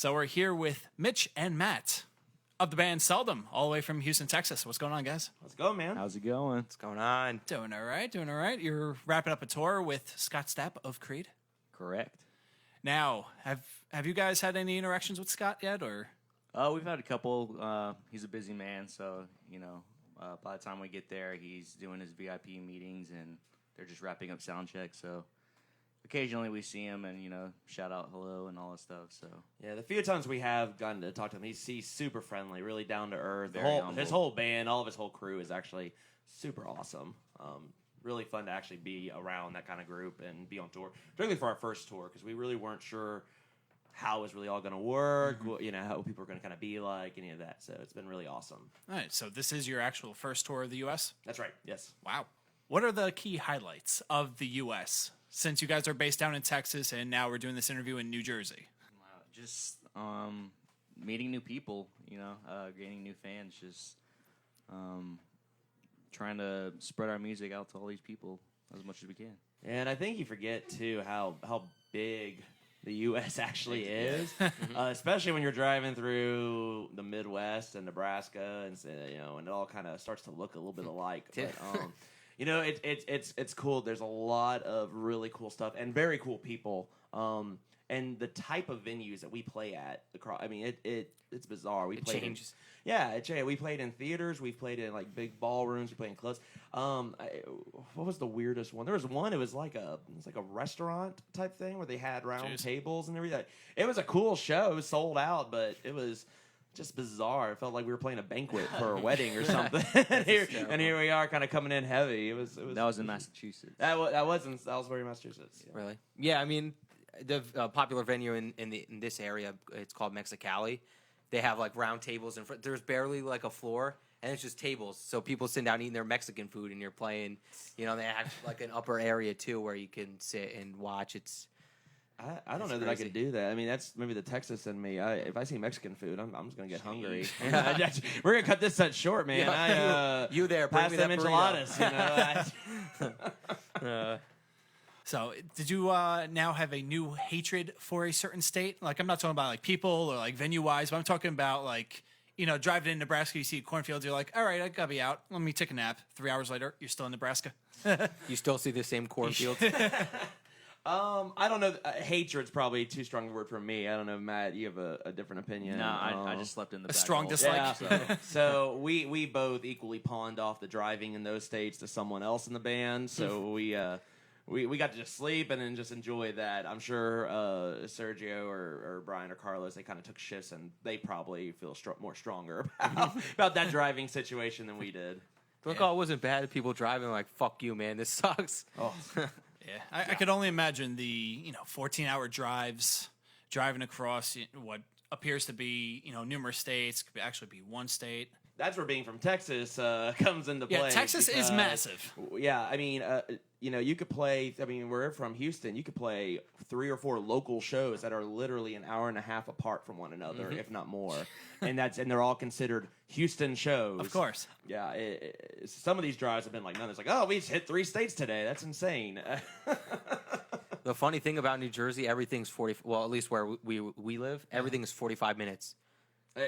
So we're here with Mitch and Matt of the band Seldom, all the way from Houston, Texas. What's going on, guys? Let's go, man. How's it going? What's going on? Doing all right. You're wrapping up a tour with Scott Stapp of Creed. Correct. Now, have you guys had any interactions with Scott yet, or? We've had a couple. He's a busy man, so by the time we get there, he's doing his VIP meetings, and they're just wrapping up sound check. So occasionally we see him, and shout out hello and all that stuff. So Yeah, the few times we have gotten to talk to him, he's super friendly, really down to earth. Very His whole band, all of his whole crew is actually super awesome. Really fun to actually be around that kind of group and be on tour, particularly for our first tour, because we really weren't sure how it was really all going to work, how people were going to kind of be like, any of that. So it's been really awesome. All right, so this is your actual first tour of the U.S.? That's right, yes. Wow. What are the key highlights of the U.S., since you guys are based down in Texas and now we're doing this interview in New Jersey? just meeting new people, gaining new fans, just trying to spread our music out to all these people as much as we can. And I think you forget, too, how big the U.S. actually is, especially when you're driving through the Midwest and Nebraska, and and it all kind of starts to look a little bit alike. But it's cool. There's a lot of really cool stuff and very cool people. And the type of venues that we play at, it's bizarre. It changes. Yeah, we played in theaters. We've played in like big ballrooms. We played in clubs. What was the weirdest one? There was one. It was like a restaurant type thing where they had round tables and everything. It was a cool show. It was sold out, but it was just bizarre. It felt like we were playing a banquet for a wedding or something. and here we are, kind of coming in heavy. It was. That was in Massachusetts. That was in Salisbury, Massachusetts. Yeah. Really? Yeah, I mean, the popular venue in this area, it's called Mexicali. They have like round tables in front. There's barely like a floor, and it's just tables. So people sit down eating their Mexican food, and you're playing. They have like an upper area too where you can sit and watch. I don't know that I could do that. I mean, that's maybe the Texas in me. If I see Mexican food, I'm just gonna get hungry. We're gonna cut this set short, man. Yeah. You there? Bring pass me them that enchiladas. So, did you now have a new hatred for a certain state? Like, I'm not talking about like people or like venue-wise, but I'm talking about like, driving in Nebraska, you see cornfields, you're like, all right, I gotta be out. Let me take a nap. 3 hours later, you're still in Nebraska. You still see the same cornfields? I don't know. Hatred's probably too strong a word for me. I don't know, Matt. You have a different opinion. No, I just slept in the back. A strong dislike. Yeah. So we both equally pawned off the driving in those states to someone else in the band. So we got to just sleep and then just enjoy that. I'm sure Sergio or Brian or Carlos, they kind of took shifts and they probably feel more stronger about that driving situation than we did. Look, it wasn't bad. People driving like, fuck you, man. This sucks. Oh. Yeah, I could only imagine the 14-hour drives, driving across what appears to be numerous states. Could actually be one state. That's where being from Texas comes into play. Yeah, Texas is massive. Yeah, I mean, you could play. I mean, we're from Houston. You could play 3 or 4 local shows that are literally an hour and a half apart from one another, if not more. and they're all considered Houston shows. Of course. Yeah, some of these drives have been like none. It's like, oh, we just hit 3 states today. That's insane. The funny thing about New Jersey, everything's 40. Well, at least where we live, everything is 45 minutes.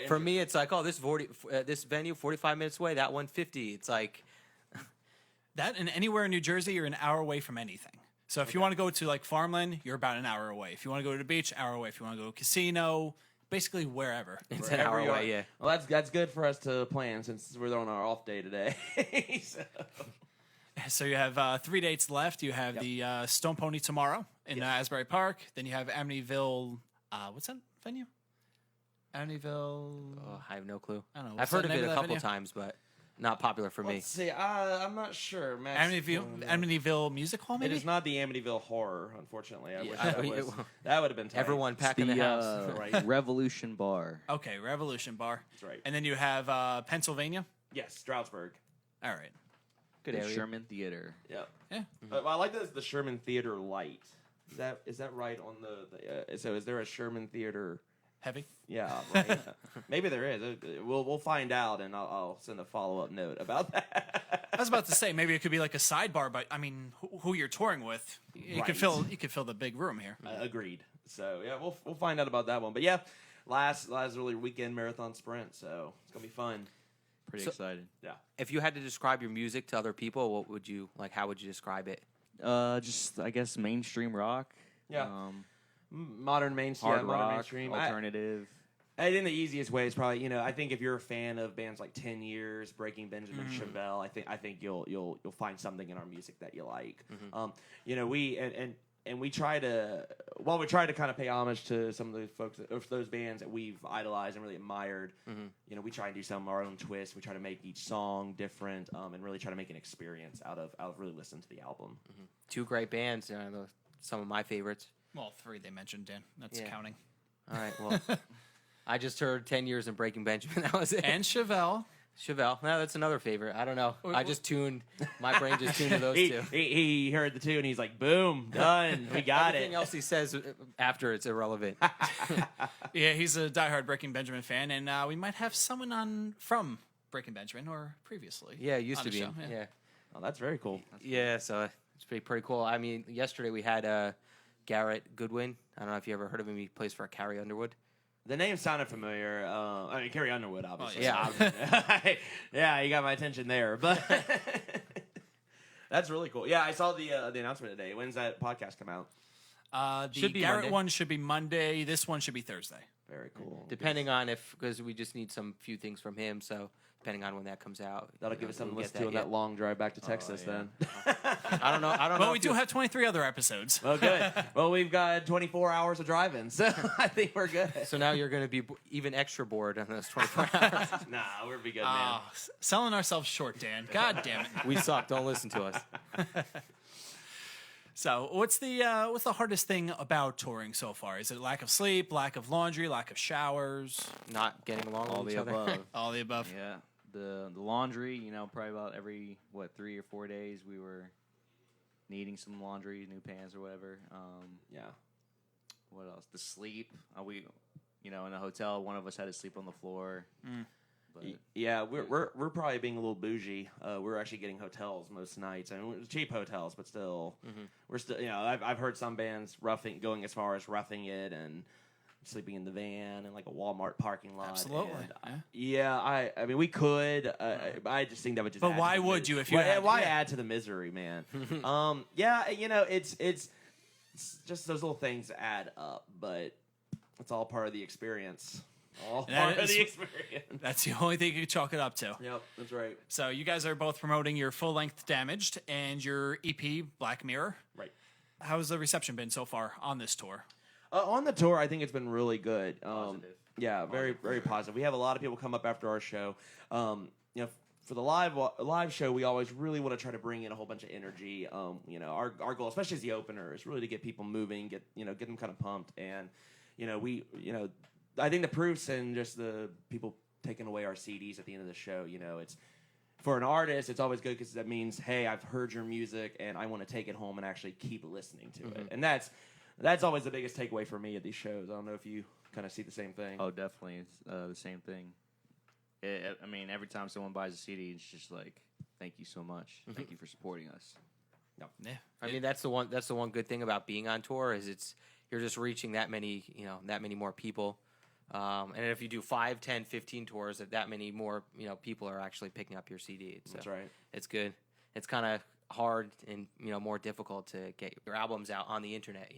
For me, it's like, this venue 45 minutes away, that one 50. It's like that, and anywhere in New Jersey, you're an hour away from anything. So if you want to go to like farmland, you're about an hour away. If you want to go to the beach, hour away. If you want to go to a casino, basically wherever. It's an hour away. Yeah. Well, that's good for us to plan since we're on our off day today. So you have 3 dates left. You have the Stone Pony tomorrow in Asbury Park. Then you have Amityville. What's that venue? Amityville. Oh, I have no clue. I don't know. I've heard of it a couple times, but not popular for me. Let's see. I'm not sure. Amityville Music Hall, maybe? It is not the Amityville Horror, unfortunately. I wish that would have been tight. Everyone pack in the house. Right. Revolution Bar. Okay, Revolution Bar. That's right. And then you have Pennsylvania. Yes, Stroudsburg. All right. Good area. Sherman Theater. Yep. Yeah. Well, I like the Sherman Theater Light. Is that right on the so is there a Sherman Theater Heavy? Yeah, right. Maybe there is. We'll find out, and I'll send a follow-up note about that. I was about to say maybe it could be like a sidebar, but I mean, who you're touring with, you could fill the big room here. Agreed. So yeah, we'll find out about that one. But yeah, last really weekend marathon sprint, so it's gonna be fun. Pretty excited. Yeah. If you had to describe your music to other people, what would you like? How would you describe it? Just I guess mainstream rock. Yeah. Modern mainstream, Hard modern rock, mainstream. alternative. I think the easiest way is probably, I think if you're a fan of bands like 10 Years, Breaking Benjamin, Chevelle, I think you'll find something in our music that you like. We try to kind of pay homage to some of the folks, of those bands that we've idolized and really admired. We try and do some of our own twists. We try to make each song different, and really try to make an experience out of really listening to the album. Two great bands, some of my favorites. Well, 3 they mentioned, Dan. That's counting. All right, well, I just heard 10 Years in Breaking Benjamin. That was it. And Chevelle. Chevelle. No, that's another favorite. I don't know. I just tuned. My brain just tuned to those two. He heard the two and he's like, boom, done. We got Everything else he says after it's irrelevant. Yeah, he's a diehard Breaking Benjamin fan, and we might have someone on from Breaking Benjamin or previously. Yeah, it used on to the be. show, Yeah. Oh, that's very cool. Yeah, so it's pretty cool. I mean, yesterday we had Garrett Goodwin. I don't know if you ever heard of him. He plays for Carrie Underwood. The name sounded familiar. I mean, Carrie Underwood, obviously. yeah. Yeah, you got my attention there. But that's really cool. Yeah, I saw the announcement today. When's that podcast come out? The Should be Garrett Monday. one should be Monday. This one should be Thursday. Very cool. Depending on because we just need some few things from him, so depending on when that comes out. That'll give us something to we'll listen get to on that long drive back to Texas yeah. then. I don't know. But we do have 23 other episodes. Well, good. Well, we've got 24 hours of driving, so I think we're good. So now you're going to be even extra bored on those 24 hours. Nah, we'll be good, man. Selling ourselves short, Dan. God damn it. We suck. Don't listen to us. So, what's the hardest thing about touring so far? Is it lack of sleep, lack of laundry, lack of showers, Not getting along All with the each other. above. all the above? Yeah. The laundry, probably about every 3 or 4 days we were needing some laundry, new pants or whatever. Yeah. What else? The sleep. We, in the hotel, one of us had to sleep on the floor. But Yeah, we're probably being a little bougie. We're actually getting hotels most nights. I mean, cheap hotels, but still, we're still. I've heard some bands going as far as roughing it and sleeping in the van in like a Walmart parking lot. Absolutely. And, I mean, we could. I just think that would just. But add why to the would you if you had- why yeah. add to the misery, man? It's just those little things add up, but it's all part of the experience. All And part that of is- the experience. That's the only thing you can chalk it up to. Yep, that's right. So, you guys are both promoting your full-length Damaged and your EP, Black Mirror. Right. How's the reception been so far on this tour? On the tour, I think it's been really good. Positive. Yeah, very, very positive. We have a lot of people come up after our show. For the live show, we always really want to try to bring in a whole bunch of energy. Our goal, especially as the opener, is really to get people moving, get them kind of pumped, and I think the proof's in just the people taking away our CDs at the end of the show. It's for an artist, it's always good because that means, hey, I've heard your music and I want to take it home and actually keep listening to it, and that's always the biggest takeaway for me at these shows. I don't know if you kind of see the same thing. Oh, definitely. It's the same thing. I mean, every time someone buys a CD, it's just like, thank you so much. Thank you for supporting us. Yeah. I mean, that's the one good thing about being on tour is you're just reaching that many more people. And if you do 5, 10, 15 tours, that many more people are actually picking up your CD. So That's right. It's good. It's kind of hard and more difficult to get your albums out on the internet.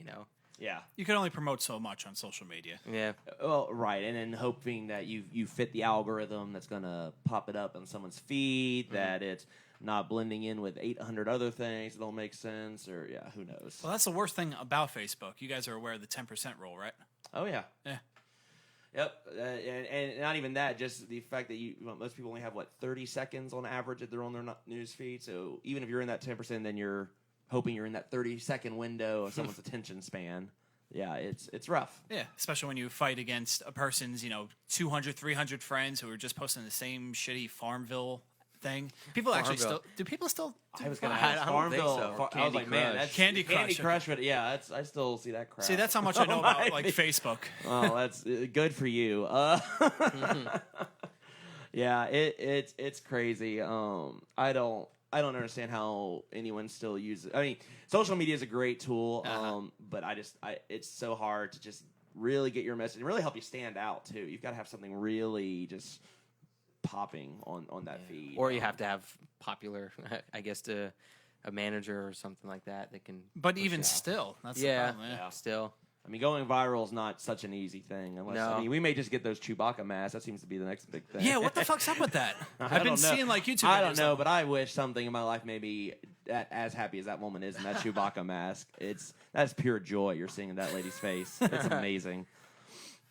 Yeah. You can only promote so much on social media. Yeah. Well, right, and then hoping that you fit the algorithm that's gonna pop it up on someone's feed, that it's not blending in with 800 other things that don't make sense, or who knows? Well, that's the worst thing about Facebook. You guys are aware of the 10% rule, right? Oh yeah. Yeah. Yep, and not even that, just the fact that most people only have 30 seconds on average that they're on their news feed. So even if you're in that 10%, then you're hoping you're in that 30-second window of someone's attention span. Yeah, it's rough. Yeah, especially when you fight against a person's 200, 300 friends who are just posting the same shitty Farmville thing. People actually Farmville. do people still? I was gonna I ask don't think Farmville. so. I was like, man, Crush. that's Candy Crush, Candy okay. Crush, but yeah, I still see that crap. See, that's how much I know about my- Facebook. Oh, that's good for you. Yeah, it's crazy. I don't understand how anyone still uses it. I mean, social media is a great tool, but it's so hard to just really get your message and really help you stand out too. You've got to have something really just popping on that feed. Or you have to have popular, I guess, a manager or something like that can. But even still, that's the problem. Yeah. Still. I mean, going viral is not such an easy thing. Unless, No. I mean, we may just get those Chewbacca masks. That seems to be the next big thing. Yeah, what the fuck's up with that? I've been don't know. seeing like YouTube. I don't videos know, of- but I wish something in my life maybe as happy as that woman is in that Chewbacca mask. That's pure joy you're seeing in that lady's face. It's amazing.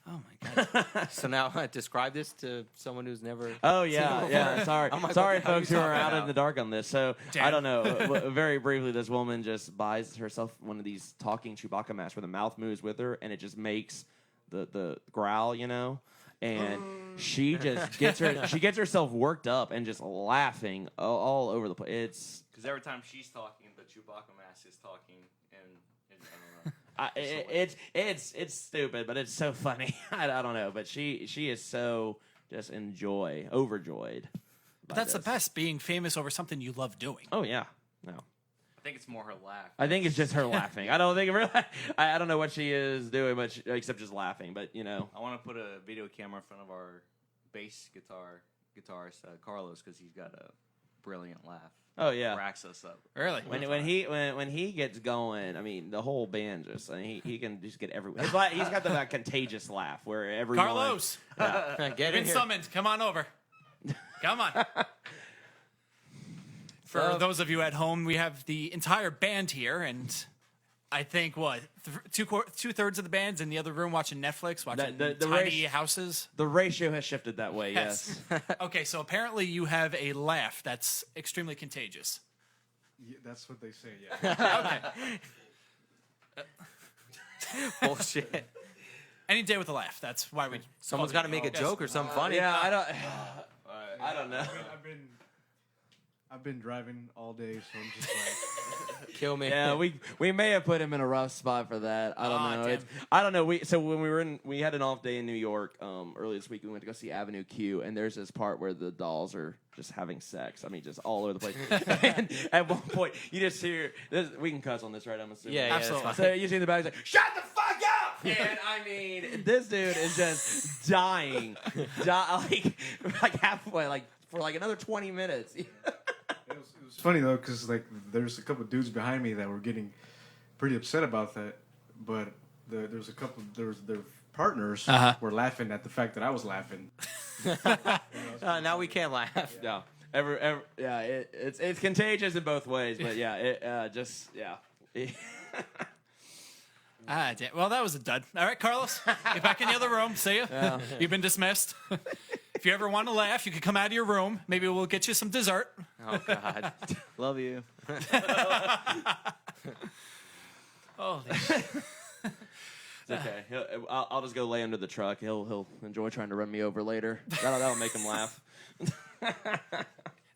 Oh my god. So now describe this to someone who's never. Oh seen it yeah, before. yeah. Sorry, I'm like, sorry, what the hell folks are who you are talking out about? in the dark on this. So Damn. I don't know. Very briefly, this woman just buys herself one of these talking Chewbacca masks where the mouth moves with her, and it just makes the growl, And she just gets herself worked up and just laughing all over the place. Because every time she's talking, the Chewbacca mask is talking, and I don't know. It's stupid, but it's so funny. I don't know, but she is so just overjoyed. But that's the best, being famous over something you love doing. Oh yeah, no. I think it's more her laugh. I think it's just her laughing. I don't think really. I don't know what she is doing, but except just laughing. But I want to put a video camera in front of our bass guitarist Carlos because he's got a brilliant laugh. oh yeah. Racks us up. Really? When he gets going, I mean the whole band just he can just get everyone. He's got that contagious laugh where everyone. Carlos, Yeah. Get you've in been here. summoned. Come on over. Come on. For those of you at home, we have the entire band here, and I think two-thirds of the band's in the other room watching Netflix, watching The tiny houses. The ratio has shifted that way. Yes. Okay, so apparently you have a laugh that's extremely contagious. Yeah, that's what they say. Yeah. Okay. Bullshit. Any day with a laugh. That's why we. Someone's got to make a joke or something funny. Yeah. I don't know. I've been driving all day, so I'm just like, Kill me. Yeah, we may have put him in a rough spot for that. I don't Aw, know. damn. I don't know. So when we had an off day in New York earlier this week. We went to go see Avenue Q, and there's this part where the dolls are just having sex. I mean, just all over the place. And at one point, you just hear this. We can cuss on this, right? I'm assuming. Yeah, Absolutely. that's So fine. you see in the back, he's like, "Shut the fuck up!" And I mean, this dude is just dying, like halfway, like for like another 20 minutes. it was funny though, because like there's a couple dudes behind me that were getting pretty upset about that, but their partners were laughing at the fact that I was laughing. Now we can't laugh. Yeah. It's contagious in both ways, but yeah, Damn. Well, that was a dud. All right, Carlos, get back in the other room. See ya. You've been dismissed. If you ever want to laugh, you can come out of your room. Maybe we'll get you some dessert. Oh God. Love you. Oh, It's okay. I'll just go lay under the truck. He'll enjoy trying to run me over later. That'll make him laugh.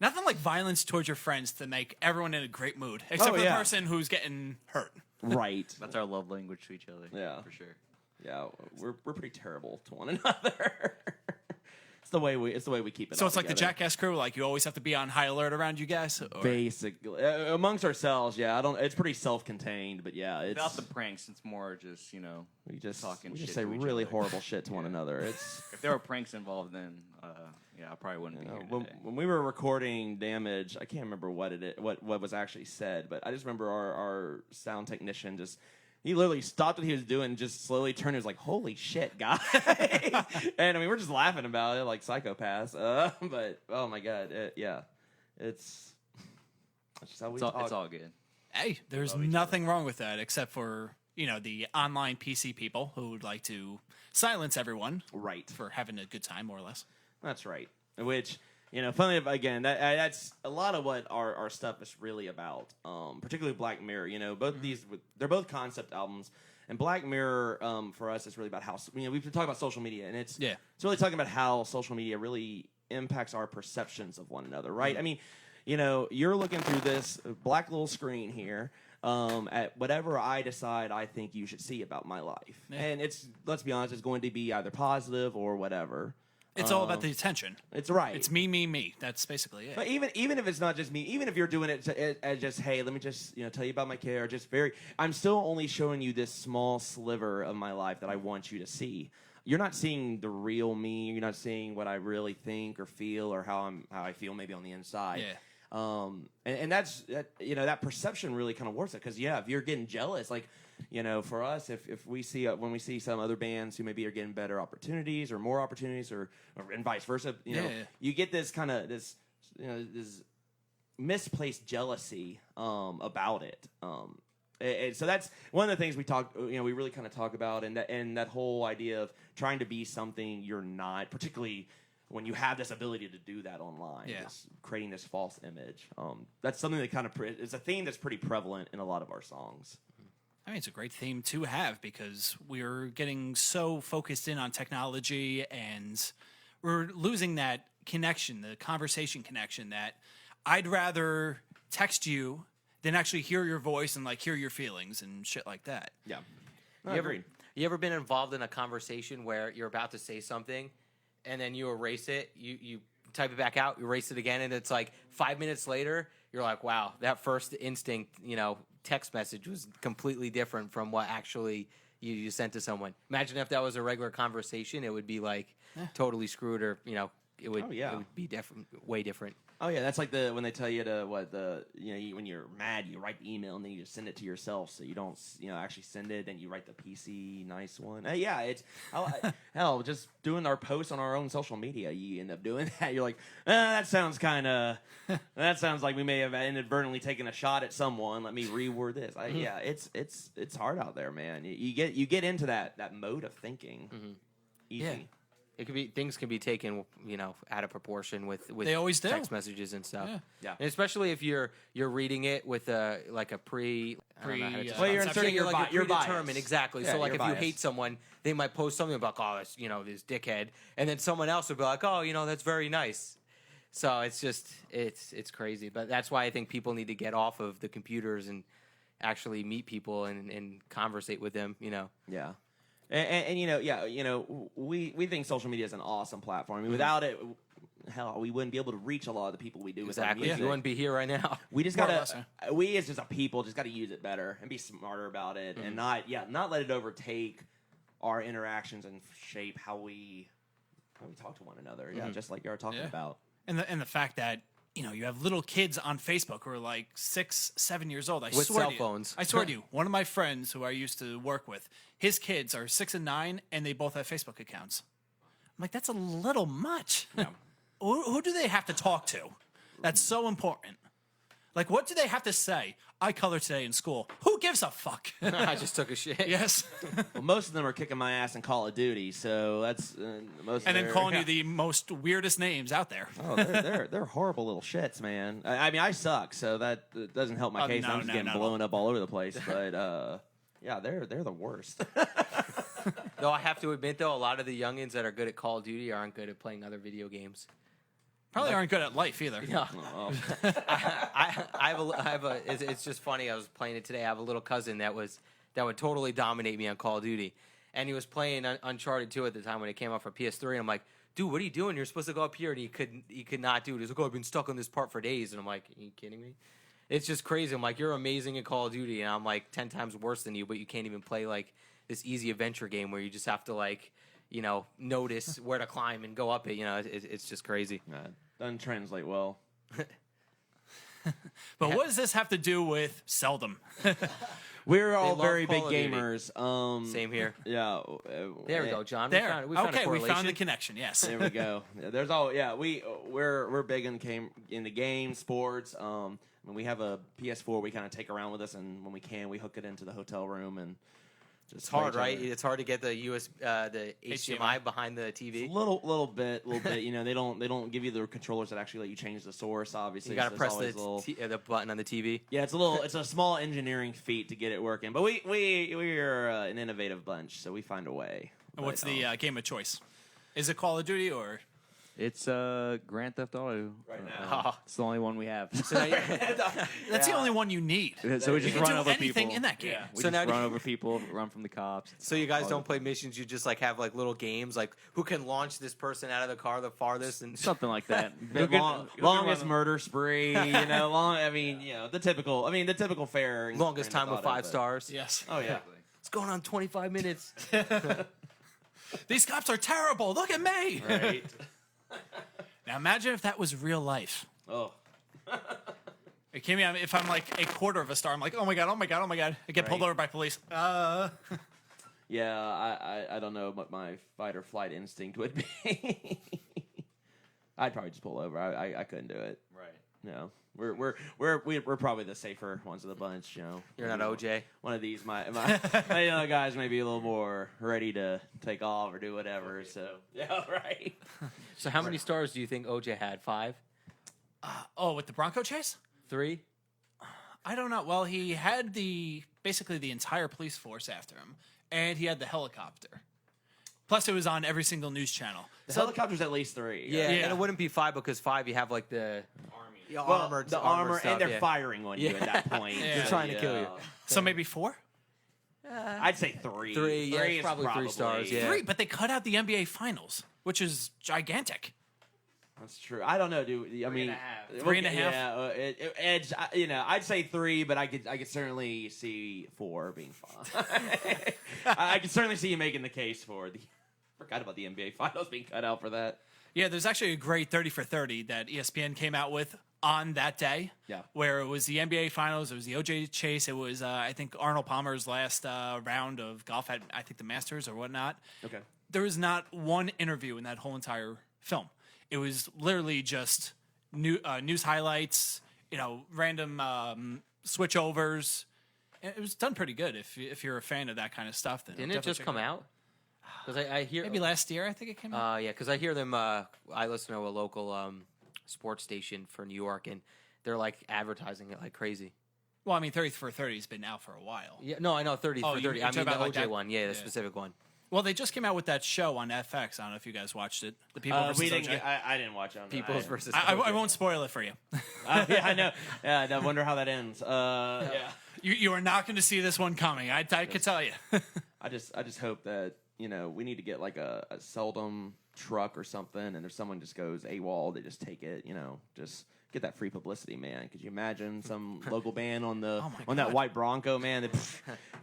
nothing like violence towards your friends to make everyone in a great mood, except for the person who's getting hurt. Right. That's our love language to each other. Yeah. For sure. Yeah, we're pretty terrible to one another. It's the way we keep it. So all it's like the together. Jackass crew. Like you always have to be on high alert around you guys. Or? Basically, amongst ourselves, yeah. It's pretty self-contained, but yeah, it's Without the pranks, it's more just we just talking we just shit say to each really other. horrible shit to one another. It's if there were pranks involved, then I probably wouldn't be here today. when we were recording Damage, I can't remember what was actually said, but I just remember our sound technician he literally stopped what he was doing and just slowly turned and was like, "Holy shit, guys!" And I mean, we're just laughing about it like psychopaths. But oh my god, it's just how we talk. It's all good. Hey, there's nothing wrong with that, except for the online PC people who would like to silence everyone Right. for having a good time, more or less. That's right. Which, funny again, that's a lot of what our stuff is really about. Particularly Black Mirror. Both of these, they're both concept albums. And Black Mirror, for us, is really about how we've been talking about social media, and it's really talking about how social media really impacts our perceptions of one another, right? I mean, you're looking through this black little screen here. At whatever I decide I think you should see about my life. And let's be honest, it's going to be either positive or whatever. It's all about the attention. It's right. It's me. That's basically it. But even if it's not just me, even if you're doing it as just, hey, let me just tell you about my kid, or just I'm still only showing you this small sliver of my life that I want you to see. You're not seeing the real me. You're not seeing what I really think or feel, or how I feel maybe on the inside. Yeah. And that's that perception really kind of works it, because if you're getting jealous, like. For us, if we see when we see some other bands who maybe are getting better opportunities or more opportunities, or and vice versa, you get this kind of this misplaced jealousy about it. And so that's one of the things we really kind of talk about, and that whole idea of trying to be something you're not, particularly when you have this ability to do that online, creating this false image. That's something that it's a theme that's pretty prevalent in a lot of our songs. I mean, it's a great theme to have, because we're getting so focused in on technology, and we're losing that connection, the conversation connection, that I'd rather text you than actually hear your voice and hear your feelings and shit like that. Yeah. You ever been involved in a conversation where you're about to say something and then you erase it, you type it back out, you erase it again, and it's 5 minutes later, you're like, wow, that first instinct, text message was completely different from what actually you sent to someone. Imagine if that was a regular conversation, it would be totally screwed, or it would be different, way different. Oh yeah, that's like when they tell you to when you're mad, you write the email and then you just send it to yourself, so you don't actually send it, and you write the PC nice one. It's hell, just doing our posts on our own social media, you end up doing that. You're like, that sounds like we may have inadvertently taken a shot at someone. Let me reword this. It's hard out there, man. You get into that mode of thinking. Easy. Yeah. It could be, things can be taken, out of proportion with they always do. Text messages and stuff. Yeah. And especially if you're reading it with a you're inserting your predetermined, bias. exactly. Yeah, so if bias. you hate someone, they might post something about, this dickhead, and then someone else will be like, that's very nice. So it's just it's crazy. But that's why I think people need to get off of the computers and actually meet people and conversate with them. Yeah. And we think social media is an awesome platform. I mean, without it, hell, we wouldn't be able to reach a lot of the people we do. Exactly. With our music. You wouldn't be here right now. We just we as just a people just gotta use it better and be smarter about it, and not let it overtake our interactions and shape how we talk to one another. Yeah, just like you were talking about. And the fact that you have little kids on Facebook who are 6, 7 years old. With cell phones. I swear to you, one of my friends who I used to work with, his kids are 6 and 9, and they both have Facebook accounts. I'm like, that's a little much. Yeah. Who do they have to talk to? That's so important. What do they have to say? I color today in school. Who gives a fuck? I just took a shit. Yes. Well, most of them are kicking my ass in Call of Duty, so that's most. And then calling you the most weirdest names out there. Oh, they're horrible little shits, man. I mean, I suck, so that doesn't help my case. I'm just getting blown up all over the place, but they're the worst. Though I have to admit, a lot of the youngins that are good at Call of Duty aren't good at playing other video games. Probably aren't good at life either. Yeah. It's just funny. I was playing it today. I have a little cousin that would totally dominate me on Call of Duty, and he was playing Uncharted 2 at the time when it came out for PS3. And I'm like, dude, what are you doing? You're supposed to go up here, and he could not do it. He's like, I've been stuck on this part for days, and I'm like, are you kidding me? It's just crazy. I'm like, you're amazing at Call of Duty, and I'm 10 times worse than you, but you can't even play this easy adventure game where you just have to notice where to climb and go up it. It's just crazy. Doesn't translate well. But what does this have to do with Seldom? We're all love very big Call of Duty. gamers. Same here. Yeah. There we go, John. There. We found a we correlation. found the connection. Yes. There we go. There's we're big into games, sports. When we have a PS4, we kind of take around with us, and when we can, we hook it into the hotel room and. It's hard, right? It's hard to get the the HDMI behind the TV. It's a little bit. They don't give you the controllers that actually let you change the source. Obviously, you got to press the button on the TV. Yeah, it's a small engineering feat to get it working. But we're an innovative bunch, so we find a way. And what's the game of choice? Is it Call of Duty or? It's Grand Theft Auto Right now. It's the only one we have. So now That's the only one you need. So we just You can run do over anything people. in that game. Yeah, we So just now do run you- over people, run from the cops. so you guys don't play missions. You just like have like little games, like who can launch this person out of the car the farthest, and Something like that. Longest murder spree, the typical fare. in longest Grand time with Theft Auto, 5 but- stars. Yes. Oh yeah. It's going on 25 minutes. These cops are terrible. Look at me. Right. Now imagine if that was real life. Oh. It came out if I'm like a quarter of a star. I'm like, oh my god. I get pulled Right. over by police. Yeah, I don't know what my fight or flight instinct would be. I'd probably just pull over. I couldn't do it. Right. No, we're probably the safer ones of the bunch. You're not OJ. One of these, my other guys may be a little more ready to take off or do whatever. So yeah, right. So how many stars do you think OJ had? 5? Oh, with the Bronco chase? 3? I don't know. Well, he had basically the entire police force after him, and he had the helicopter. Plus, it was on every single news channel. The helicopter's at least 3. Yeah, Yeah. and it wouldn't be 5 because 5 you have like the Well, armored, the armor, stuff, and they're yeah. firing on you at that point. Yeah. They're trying to kill you. So maybe 4? I'd say 3. 3, yeah, is probably 3 stars, yeah. 3, but they cut out the NBA Finals, which is gigantic. That's true. I don't know, dude. I mean, 3.5. Yeah, Edge. I'd say 3, but I could certainly see 4 being fine. I could certainly see you making the case for the. Forgot about the NBA Finals being cut out for that. Yeah, there's actually a great 30 for 30 that ESPN came out with on that day. Yeah. Where it was the NBA Finals, it was the OJ chase, it was I think Arnold Palmer's last round of golf at I think the Masters or whatnot. Okay. There was not one interview in that whole entire film. It was literally just news highlights, random switchovers. And it was done pretty good if you're a fan of that kind of stuff. Then Didn't it just come out? Because I hear Maybe last year, I think it came out. yeah, because I hear them. I listen to a local sports station for New York, and they're like advertising it like crazy. Well, I mean, 30 for 30 has been out for a while. Yeah, no, I know 30 Oh, for you're 30. I talking mean the about like OJ that- one, yeah, the yeah. specific one. Well, they just came out with that show on FX. I don't know if you guys watched it. The People versus We didn't. OJ. I didn't watch it. People's versus. I OJ. won't spoil it for you. Yeah, I know. Yeah, I wonder how that ends. Yeah. You are not going to see this one coming. I could tell you. I just hope that we need to get like a Seldom truck or something, and if someone just goes AWOL, they just take it. Just get that free publicity, man. Could you imagine some local band on the Oh my on that God. white Bronco, man?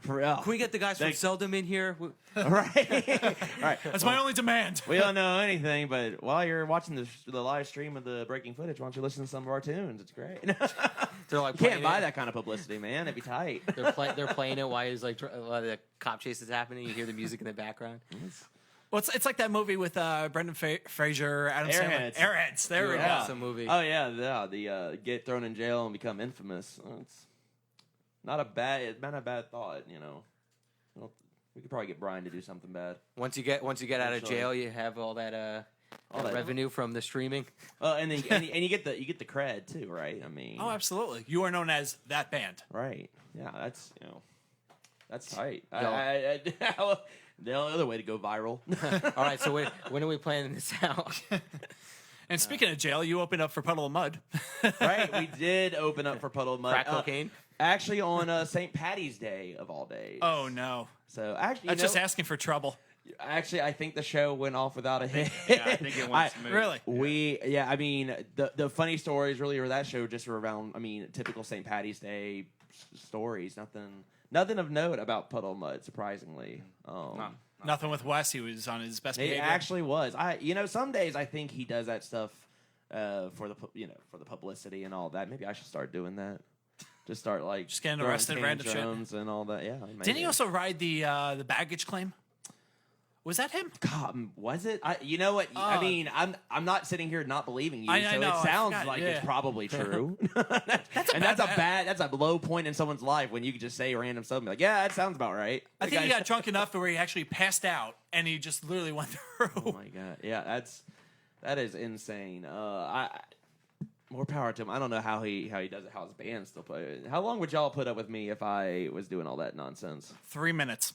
For real. Can we get the guys from Seldom in here? All right, all right. That's my only demand. We don't know anything, but while you're watching the live stream of the breaking footage, why don't you listen to some of our tunes? It's great. They're like You can't playing buy it. that kind of publicity, man. It'd be tight. They're playing it while the cop chase is happening. You hear the music in the background. Well, it's like that movie with Brendan Fraser, Adam Sandler. Airheads. Airheads. There we Dude, go. awesome movie. Oh yeah, the get thrown in jail and become infamous. It's not a bad thought. Well, we could probably get Brian to do something bad. Once you get out of Actually. jail, you have all that that- revenue from the streaming. And then and you get the cred too, right? I mean, Oh, absolutely. You are known as that band. right? Yeah, that's tight. Yo. The only other way to go viral. All right, so when are we planning this out? And speaking of jail, you opened up for Puddle of Mud. Right, we did open up for Puddle of Mud. Crack cocaine? Actually, on St. Patty's Day of all days. Oh, no. So actually, That's just asking for trouble. Actually, I think the show went off without a hit. Yeah, I think it went smooth. Really? I mean, the funny stories really were that show just were around, typical St. Patty's Day stories. Nothing of note about Puddle of Mud, surprisingly. Nothing with Wes. He was on his best It behavior. actually was. Some days I think he does that stuff for the publicity and all that. Maybe I should start doing that. Just start Just getting throwing arrested, random shit. tantrums and all that. Yeah. Didn't maybe. he also ride the baggage claim? Was that him? God, was it? You know what? I mean, I'm not sitting here not believing you, I so know, it I sounds forgot, like yeah. it's probably true. That's That's a low point in someone's life when you can just say random stuff and be like, yeah, that sounds about right. I think he got drunk enough to where he actually passed out and he just literally went through. Oh my god, yeah, that is insane. More power to him. I don't know how he does it. How his band still play it. How long would y'all put up with me if I was doing all that nonsense? 3 minutes.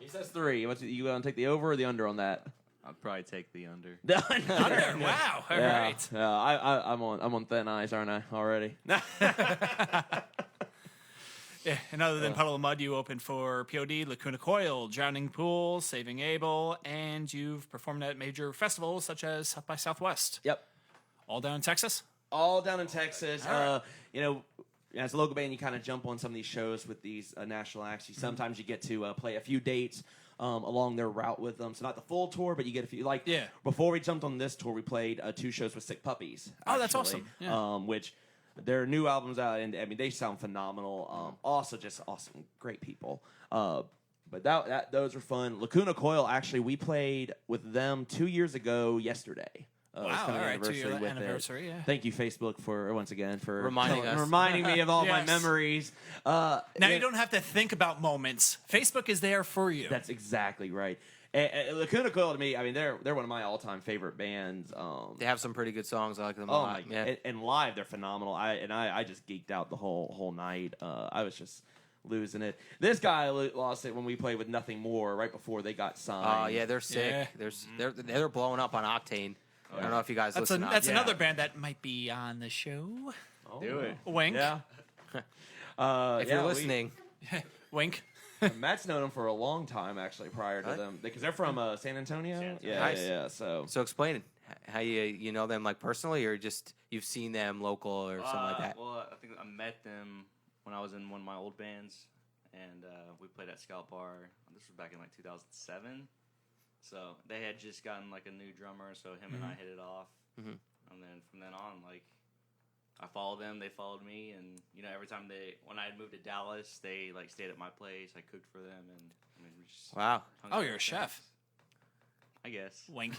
He says 3. You gonna take the over or the under on that? I'd probably take the under. Under. Wow. All right. Yeah, I'm on thin ice, aren't I, already? Yeah, and other than Puddle of Mud, you opened for POD, Lacuna Coil, Drowning Pool, Saving Abel, and you've performed at major festivals such as South by Southwest. Yep. All down in Texas? All down in Texas. You know, as a local band, you kind of jump on some of these shows with these national acts. Sometimes you get to play a few dates along their route with them. So not the full tour, but you get a few. Like, before we jumped on this tour, we played 2 shows with Sick Puppies. Oh, that's awesome. Yeah. Which their new album's out, and I mean, they sound phenomenal. Also, just awesome, great people. But those were fun. Lacuna Coil, actually, we played with them 2 years ago yesterday. Wow, all right, 2-year anniversary, yeah. Thank you, Facebook, once again for reminding me of all my memories. Now you don't have to think about moments. Facebook is there for you. That's exactly right. And Lacuna Coil, to me, I mean, they're one of my all-time favorite bands. They have some pretty good songs. I like them a lot. Yeah. And live, they're phenomenal. I just geeked out the whole night. I was just losing it. This guy lost it when we played with Nothing More right before they got signed. Oh yeah, they're sick. Yeah. They're blowing up on Octane. I don't know if you guys listen. That's another band that might be on the show. Oh. Do it. Wink. Yeah. If you're listening. Wink. Matt's known them for a long time, actually, prior to them, because they're from San Antonio. Yeah, nice. yeah. So explain it. How you know them, like, personally, or just you've seen them local or something like that? Well, I think I met them when I was in one of my old bands, and we played at Scout Bar. This was back in like 2007. So they had just gotten like a new drummer, so him and I hit it off. And then from then on, like, I followed them, they followed me, and you know, every time when I had moved to Dallas, they like stayed at my place. I cooked for them, and I mean, we just wow. Oh, you're a chef. I guess. Wink.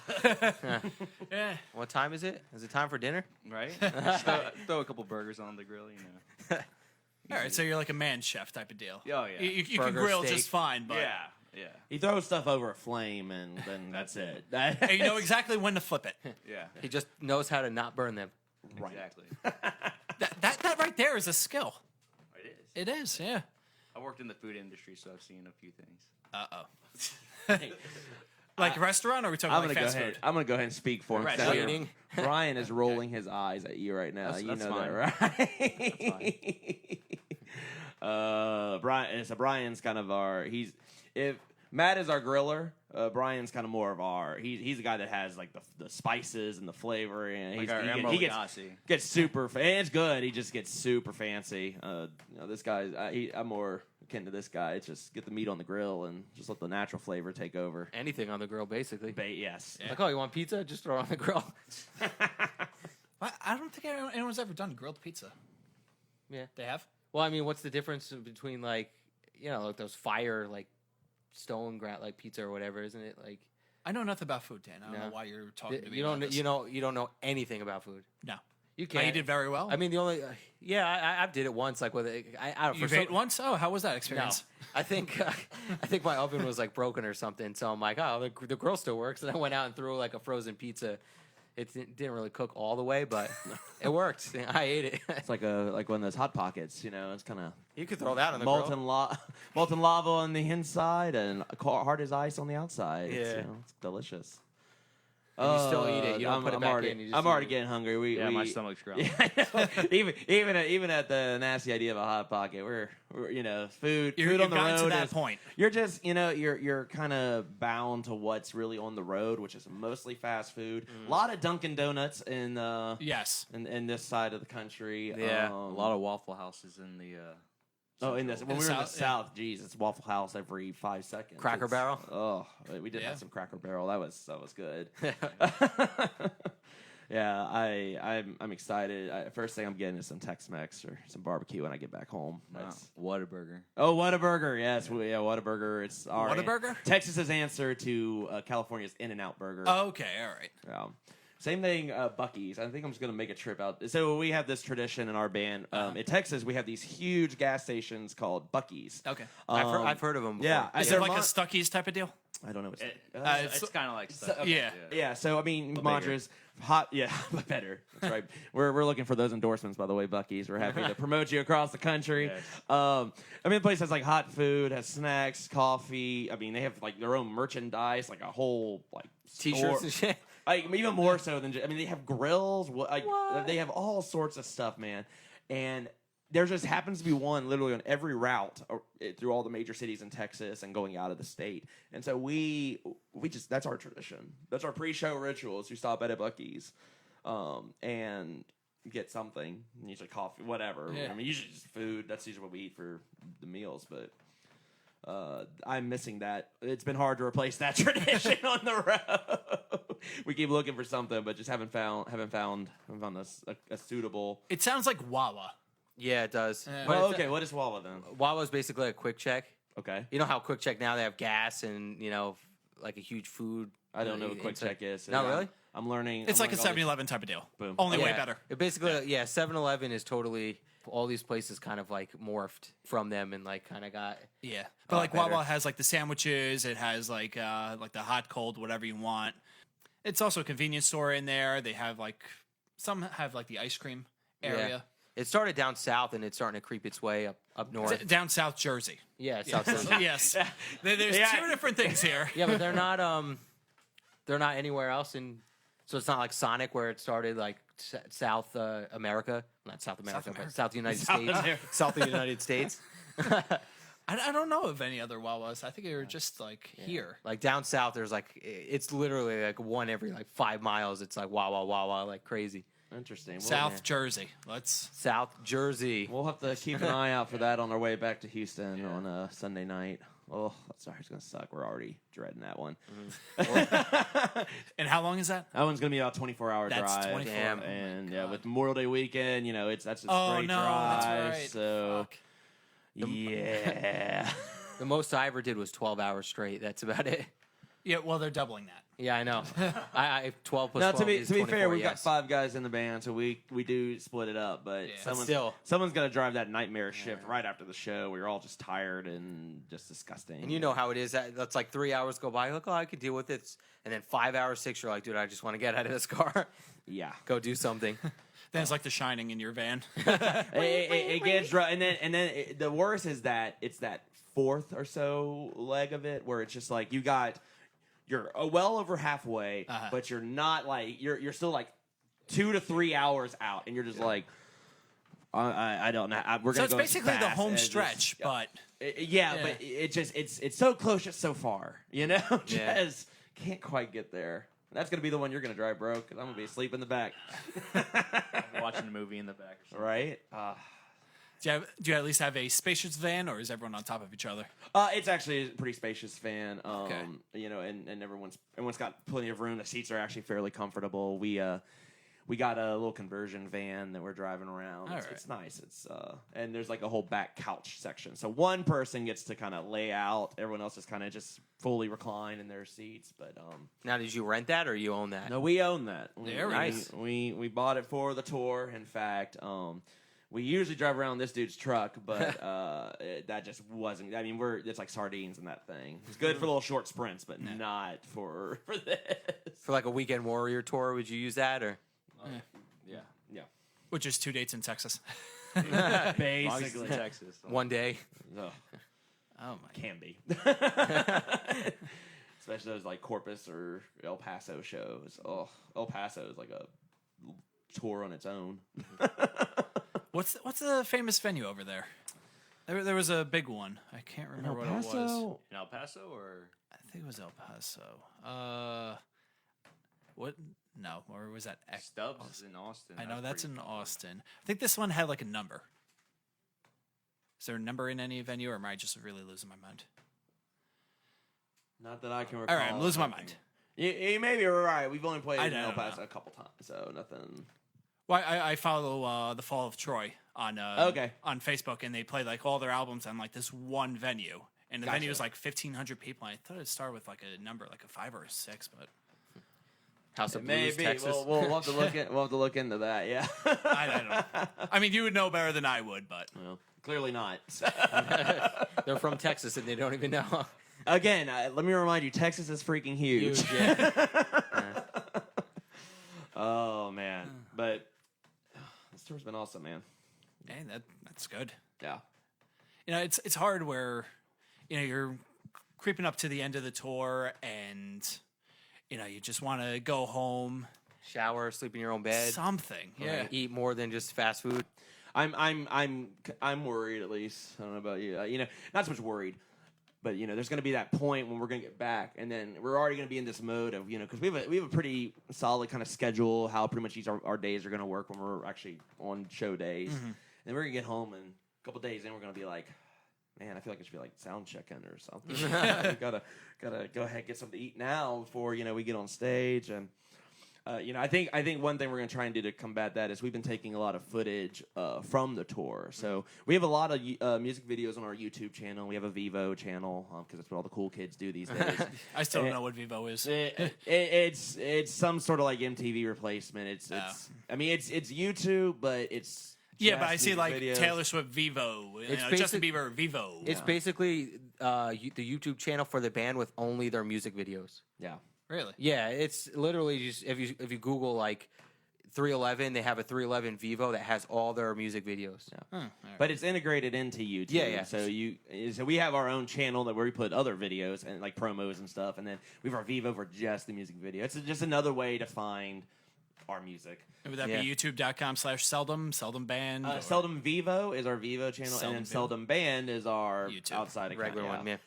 Yeah. What time is it? Is it time for dinner? Right? Just throw a couple burgers on the grill, you know. All right, so you're like a man chef type of deal. Oh yeah. You can Burger, grill steak. just fine, but Yeah. he throws stuff over a flame, and then that's it. and you know exactly when to flip it. Yeah. He just knows how to not burn them. Right. Exactly. That right there is a skill. It is. It is, yeah. I worked in the food industry, so I've seen a few things. Like a restaurant, or are we talking like fast food? I'm gonna go ahead and speak for him. Right. So Eating. Brian is rolling his eyes at you right now. That's know fine. that, right? Brian. So Brian's kind of if Matt is our griller, Brian's kind of more of our. He's the guy that has like the spices and the flavor, and he gets super. And it's good. He just gets super fancy. You know, this guy. I'm more akin to this guy. It's just get the meat on the grill and just let the natural flavor take over. Anything on the grill, basically. Yes. Yeah. Like, oh, you want pizza? Just throw it on the grill. I don't think anyone's ever done grilled pizza. Yeah. They have? Well, I mean, what's the difference between, like, you know, like those fire, like, stone ground, like pizza or whatever, isn't it? Like, I know nothing about food, Dan. I don't know why you're talking to me. You don't know anything about food. No. You can't. You did very well. I mean, the only I did it once, like with you ate once. Oh, how was that experience? No, I think my oven was like broken or something. So I'm like, oh, the grill still works, and I went out and threw like a frozen pizza. It didn't really cook all the way, but it worked. I ate it. It's like one of those hot pockets, you know. It's kind of you could throw that on the molten lava on the inside and hard as ice on the outside. Yeah, it's delicious. And you still eat it. You don't put it back in. I'm already getting hungry. My stomach's growling. even at the nasty idea of a hot pocket, we're food on the road. To that point. You're just you're kind of bound to what's really on the road, which is mostly fast food. A lot of Dunkin' Donuts in this side of the country. Yeah, a lot of Waffle Houses in the. When we were in the South, geez, it's Waffle House every 5 seconds. Cracker Barrel. Oh, we did have some Cracker Barrel. That was good. Yeah, I'm excited. First thing I'm getting is some Tex-Mex or some barbecue when I get back home. Whataburger. Oh, Whataburger. Yes, Whataburger. It's our Whataburger? Texas's answer to California's In-N-Out Burger. Oh, okay, all right. Yeah. Same thing, Buc-ee's. I think I'm just going to make a trip out. So we have this tradition in our band. In Texas, we have these huge gas stations called Buc-ee's. Okay. I've heard of them before. Yeah. Is it like a Stuckey's type of deal? I don't know what's It's kind of like stuff. yeah. Yeah, so I mean, But mantras, hot, yeah, but better. That's right. We're looking for those endorsements, by the way, Buc-ee's. We're happy to promote you across the country. Yes. I mean, the place has like hot food, has snacks, coffee. I mean, they have like their own merchandise, like a whole like T-shirts store. and shit. Like even more so than I mean, they have grills. Like they have all sorts of stuff, man. And there just happens to be one literally on every route through all the major cities in Texas and going out of the state. And so we just that's our tradition. That's our pre-show rituals. You stop at a Buc-ee's and get something, usually coffee, whatever. Yeah. I mean, usually just food. That's usually what we eat for the meals, but. I'm missing that. It's been hard to replace that tradition on the road. We keep looking for something, but just haven't found a suitable. It sounds like Wawa. Yeah, it does. Yeah. But Well, it's- okay, what is Wawa then? Wawa's basically a quick check. Okay, You know how quick check now they have gas and like a huge food. I don't know what Quick Check is. No, really? I'm learning. It's I'm like a learning all 7-Eleven type of deal. Boom. Only way Yeah. better. It basically, 7-Eleven is totally all these places kind of like morphed from them and like kind of got. Yeah, but like better. Wawa has like the sandwiches. It has like the hot, cold, whatever you want. It's also a convenience store in there. They have like some have like the ice cream area. It started down south and it's starting to creep its way up north. Down South Jersey. Yeah, South Jersey. Yes, there's Yeah. two different things here. Yeah, but they're not anywhere else so it's not like Sonic where it started like South America, not South America, but South United South States, America. South of the United States. I don't know of any other Wawas. I think they were just like here. Like down south, there's like it's literally like one every like 5 miles. It's like Wawa like crazy. Interesting. Well, South Jersey. Let's. South Jersey. We'll have to keep an eye out for that on our way back to Houston on Sunday night. Oh, sorry, it's gonna suck. We're already dreading that one. And how long is that? That one's gonna be about 24-hour That's drive. 24. Damn. And Oh my yeah, God. with Memorial Day weekend, that's a Oh straight no, drive. that's right. So Fuck. yeah, The most I ever did was 12 hours straight. That's about it. Yeah, well, they're doubling that. Yeah, I know. I 12 plus now 12 to is be 24, fair, we've got yes. 5 guys in the band, so we do split it up. But Yeah. But someone's gonna drive that nightmare shift right after the show. We're all just tired and just disgusting. And you know how it is. That's like 3 hours go by. You're like, I could deal with this. And then 5 hours, 6, you're like, dude, I just want to get out of this car. yeah. Go do something. Then it's like The Shining in your van. It gets dry, and then the worst is that it's that fourth or so leg of it where it's just like you're well over halfway, but you're not like you're still like 2 to 3 hours out, and you're just like I don't know. We're So gonna it's go basically as the fast home as stretch, this- but yeah, but it's so close yet so far. Just Yeah. can't quite get there. That's gonna be the one you're gonna drive, bro, because I'm gonna be asleep in the back. Watching a movie in the back or something. Right? do you at least have a spacious van, or is everyone on top of each other? It's actually a pretty spacious van. Okay. And everyone's got plenty of room. The seats are actually fairly comfortable. We got a little conversion van that we're driving around. All It's, right. it's nice. And there's like a whole back couch section. So one person gets to kind of lay out. Everyone else is kind of just fully reclined in their seats. But Now, did you rent that or you own that? no, we own that. There we Nice. We bought it for the tour. In fact, we usually drive around this dude's truck, but that just wasn't. I mean, it's like sardines in that thing. It's good for little short sprints, but not for this. For like a weekend warrior tour, would you use that or? Yeah. Which is 2 dates in Texas. As long as it's Basically. in Texas. One day. Ugh, Oh my! can be. Especially those like Corpus or El Paso shows. Oh, El Paso is like a tour on its own. What's the famous venue over there? There was a big one. I can't remember what it was. In El Paso or? I think it was El Paso. What? No, or was that Stubbs is in Austin. I know that's in Austin. I think this one had like a number. Is there a number in any venue, or am I just really losing my mind? Not that I can recall. All right, I'm losing my mind. You may be right. We've only played I in El don't Paso know. a couple times, so nothing. Well, I follow the Fall of Troy on Okay. on Facebook, and they play like all their albums on like this one venue, and the Gotcha. venue was like 1,500 people. And I thought it'd start with like a number, like a 5 or a 6, but House of Blues, Maybe Texas. we'll have to look at. We'll have to look into that. Yeah. I don't know. I mean, you would know better than I would, but Well, clearly not. They're from Texas and they don't even know. again, let me remind you, Texas is freaking huge. Oh man, but this tour's been awesome, man. Hey, that's good. Yeah. It's hard where, you're creeping up to the end of the tour and, you just want to go home, Shower, sleep in your own bed. something. Yeah. Eat more than just fast food. I'm worried, at least. I don't know about you. Not so much worried, but there's going to be that point when we're going to get back, and then we're already going to be in this mode of because we have a pretty solid kind of schedule how pretty much our days are going to work when we're actually on show days, and we're going to get home and a couple days in we're going to be like, man, I feel like I should be like sound checking or something. We gotta go ahead and get something to eat now before we get on stage. And I think one thing we're gonna try and do to combat that is we've been taking a lot of footage from the tour. So we have a lot of music videos on our YouTube channel. We have a Vivo channel because that's what all the cool kids do these days. I still don't know what Vivo is. It's some sort of like MTV replacement. It's YouTube, but it's Yeah, but I see like videos. Taylor Swift Vivo, Justin Bieber Vivo. It's basically the YouTube channel for the band with only their music videos. Yeah. Really? Yeah, it's literally just if you Google like 311, they have a 311 Vivo that has all their music videos. Yeah. All right. But it's integrated into YouTube. Yeah. So we have our own channel where we put other videos and like promos and stuff, and then we have our Vivo for just the music video. It's just another way to find our music. Would that be youtube.com/seldom, Seldom Band? Seldom Vivo is our Vivo channel, Seldom and then Vivo. Seldom Band is our YouTube. outside account. Regular one, yeah.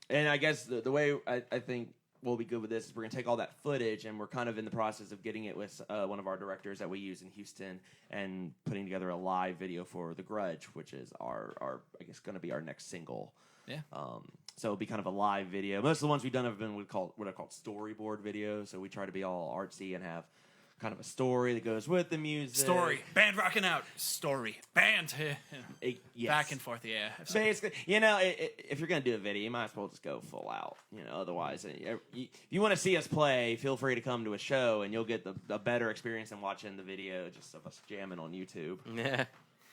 And I guess the way I think we'll be good with this is we're going to take all that footage, and we're kind of in the process of getting it with one of our directors that we use in Houston and putting together a live video for The Grudge, which is our I guess, going to be our next single. Yeah. So it'll be kind of a live video. Most of the ones we've done have been what are called storyboard videos. So we try to be all artsy and have kind of a story that goes with the music. Story. Band rocking out. Story. Band. Yes. Back and forth, yeah. Basically, if you're going to do a video, you might as well just go full out. Otherwise, if you want to see us play, feel free to come to a show, and you'll get the better experience than watching the video just of us jamming on YouTube. Yeah.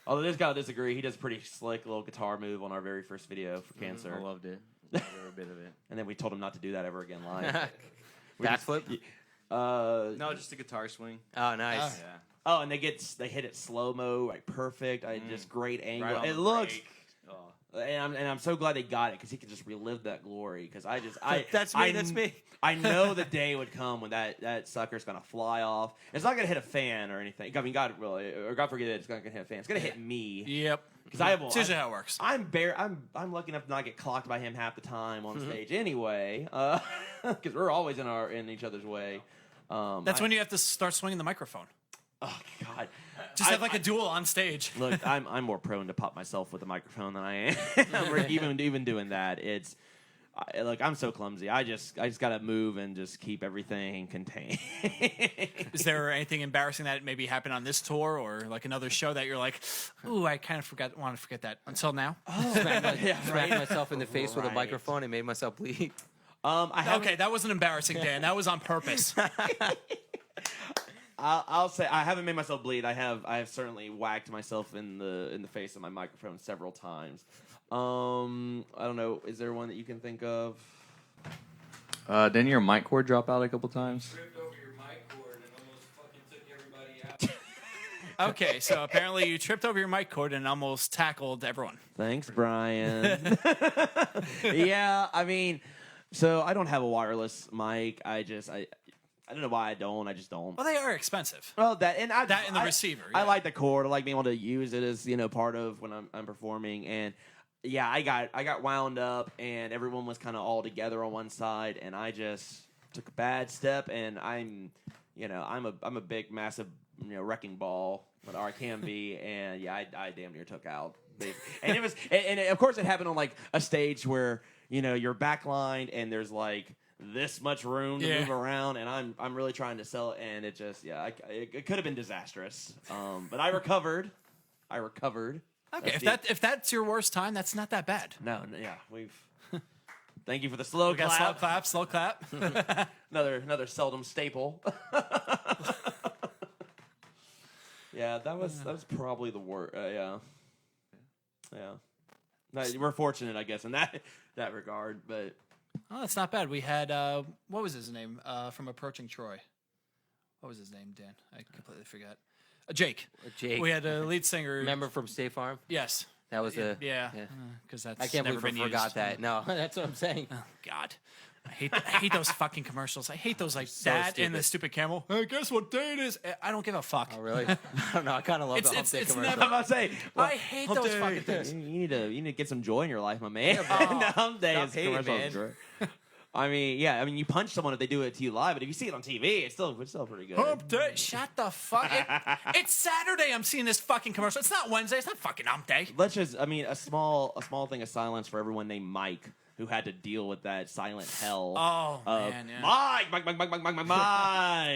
Although this guy will disagree. He does a pretty slick little guitar move on our very first video for Cancer. I loved it. Loved every bit of it. And then we told him not to do that ever again live. Backflip? No, just a guitar swing. Oh, nice. Yeah. Oh, and they hit it slow-mo, like perfect. Just great angle. Right on It the looks... break. Oh. And I'm so glad they got it because he could just relive that glory. Because That's me. I know the day would come when that sucker's gonna fly off. It's not gonna hit a fan or anything. I mean, God forbid it's not gonna hit a fan. It's gonna hit me. Yep. Because I have. It's usually how it works. I'm lucky enough to not get clocked by him half the time on stage anyway. Because we're always in each other's way. That's when you have to start swinging the microphone. Oh God. Just have like a duel on stage. Look, I'm more prone to pop myself with a microphone than I am. Or even doing that. Look, I'm so clumsy. I just gotta move and just keep everything contained. Is there anything embarrassing that maybe happened on this tour or like another show that you're like, ooh, I kind of want to forget that until now? Smacked myself in the face with a Right. microphone and made myself bleed. Okay, that wasn't embarrassing, Dan. That was on purpose. I'll say I haven't made myself bleed. I have certainly whacked myself in the face of my microphone several times. I don't know. Is there one that you can think of? Didn't your mic cord drop out a couple times? Tripped over your mic cord and almost fucking took everybody out. Okay, so apparently you tripped over your mic cord and almost tackled everyone. Thanks, Brian. Yeah, I mean, so I don't have a wireless mic. I don't know why I don't. I just don't. Well, they are expensive. Well, That and the receiver, I yeah. like the cord. I like being able to use it as part of when I'm performing. And yeah, I got wound up, and everyone was kind of all together on one side, and I just took a bad step. And I'm a big, massive wrecking ball, or I can be. And yeah, I damn near took out. And it was, and of course it happened on like a stage where you're backlined and there's like this much room to move around, and I'm really trying to sell it, and it just it could have been disastrous. But I recovered. Okay, if that's your worst time, that's not that bad. No, yeah, we've. Thank you for the slow We got clap. slow clap. Another Seldom staple. Yeah, that was probably the worst. Yeah. We're fortunate, I guess, in that regard. But Oh, that's not bad. We had what was his name from Approaching Troy? What was his name, Dan? I completely forgot. Jake. Jake. We had a lead singer. Remember from State Farm? Yes. That was a Yeah. Because that's I can't never believe I been forgot used. that. No, that's what I'm saying. Oh, God. I hate those fucking commercials. I hate those that and the stupid camel. Hey, guess what day it is? I don't give a fuck. Oh, really? I don't know. I kind of love the hump day it's commercial. never- I'm about to say, I hate hump those day. fucking things. You need to get some joy in your life, my man. bro. No, hump day Stop is hating, commercials, man. bro. I mean, you punch someone if they do it to you live, but if you see it on TV, it's still pretty good. Hump day. Shut the fuck. It's Saturday. I'm seeing this fucking commercial. It's not Wednesday. It's not fucking hump day. Let's just, a small thing of silence for everyone named Mike who had to deal with that silent hell. Oh, of man, yeah. Mike.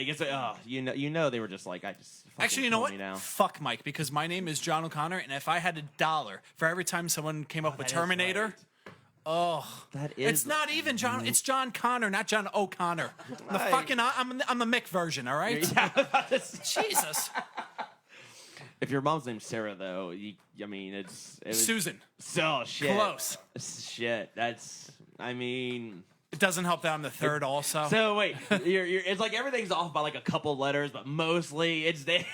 It's like, you know, they were just like, I just fucking Actually, you know kill what? me now. Fuck Mike, because my name is John O'Connor, and if I had $1 for every time someone came up with that is Terminator, right. oh, That is. it's not even John. It's John Connor, not John O'Connor. The Right. fucking I'm the Mick version. All right. Yeah, I was about to say. Jesus. If your mom's name's Sarah, though, it was Susan. So shit. Close. Shit. It doesn't help that I'm the third also. So wait, it's like everything's off by like a couple letters, but mostly it's there.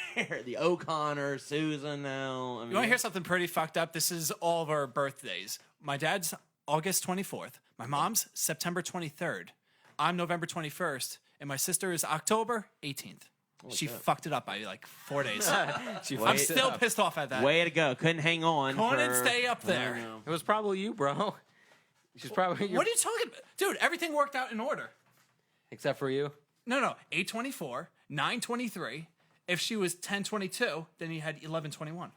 The O'Connor, Susan. Now, You want to hear something pretty fucked up? This is all of our birthdays. My dad's August 24th. My mom's September 23rd. I'm November 21st. And my sister is October 18th. She fucked it up by like 4 days. I'm still pissed off at that. Way to go! Couldn't hang on. Couldn't stay up there. I know. It was probably you, bro. She's probably What are you talking about? Dude, everything worked out in order. except for you. No. 8/24, 9/23. If she was 10/22, then you had 11/21.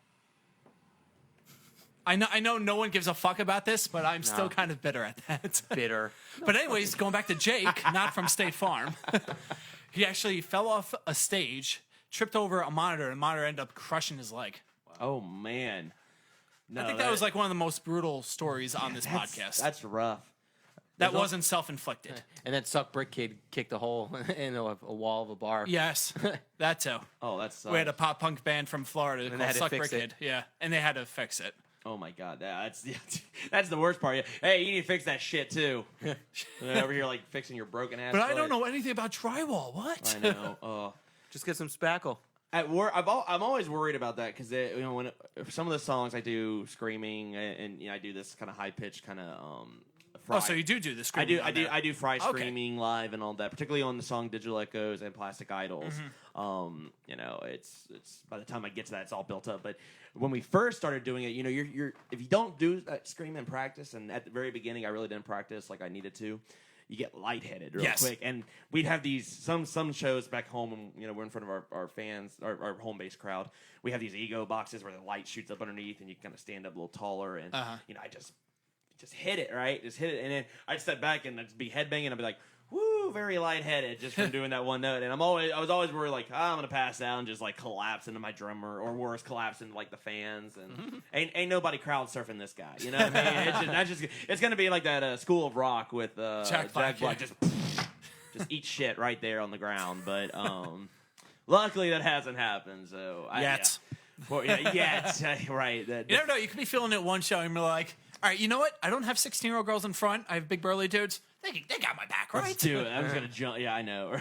I know no one gives a fuck about this, but I'm still kind of bitter at that. Bitter. But anyways, going back to Jake, not from State Farm. He actually fell off a stage, tripped over a monitor, and the monitor ended up crushing his leg. Oh man. No, I think that was like one of the most brutal stories on this podcast. That's rough. That wasn't self-inflicted. And then Suck Brick Kid kicked a hole in a wall of a bar. Yes, that too. Oh, that's. We had a pop punk band from Florida they called had to Suck fix Brick it. Kid. Yeah, and they had to fix it. Oh my god, that's the worst part. Hey, you need to fix that shit too. And then over here like fixing your broken ass. But I foot. don't know anything about drywall. What? I know. Oh. Just get some spackle. At work, I'm always worried about that because when some of the songs I do screaming and I do this kind of high pitched kind of Oh, so you do the I screaming. I do fry Okay. screaming live and all that, particularly on the song Digital Echoes and Plastic Idols. It's by the time I get to that, it's all built up. But when we first started doing it, you're if you don't do that scream in practice, and at the very beginning I really didn't practice like I needed to, you get lightheaded real quick. And we'd have these some shows back home, and we're in front of our fans, our home base crowd. We have these ego boxes where the light shoots up underneath, and you kind of stand up a little taller. And I just hit it, right? Just hit it, and then I'd step back and I'd be headbanging. I'd be like, "Woo!" Very lightheaded just from doing that one note. And I was always worried, like, I'm gonna pass out and just like collapse into my drummer, or worse, collapse into like the fans. And ain't nobody crowd surfing this guy. You know what I mean? It's gonna be like that School of Rock with Jack Black, yeah. just eat shit right there on the ground. But luckily that hasn't happened. So Yet. Right. You never know. You could be feeling it one show and be like, all right, you know what? I don't have 16-year-old girls in front. I have big burly dudes. They got my back, right? Let's do it. I'm just gonna jump. Yeah, I know.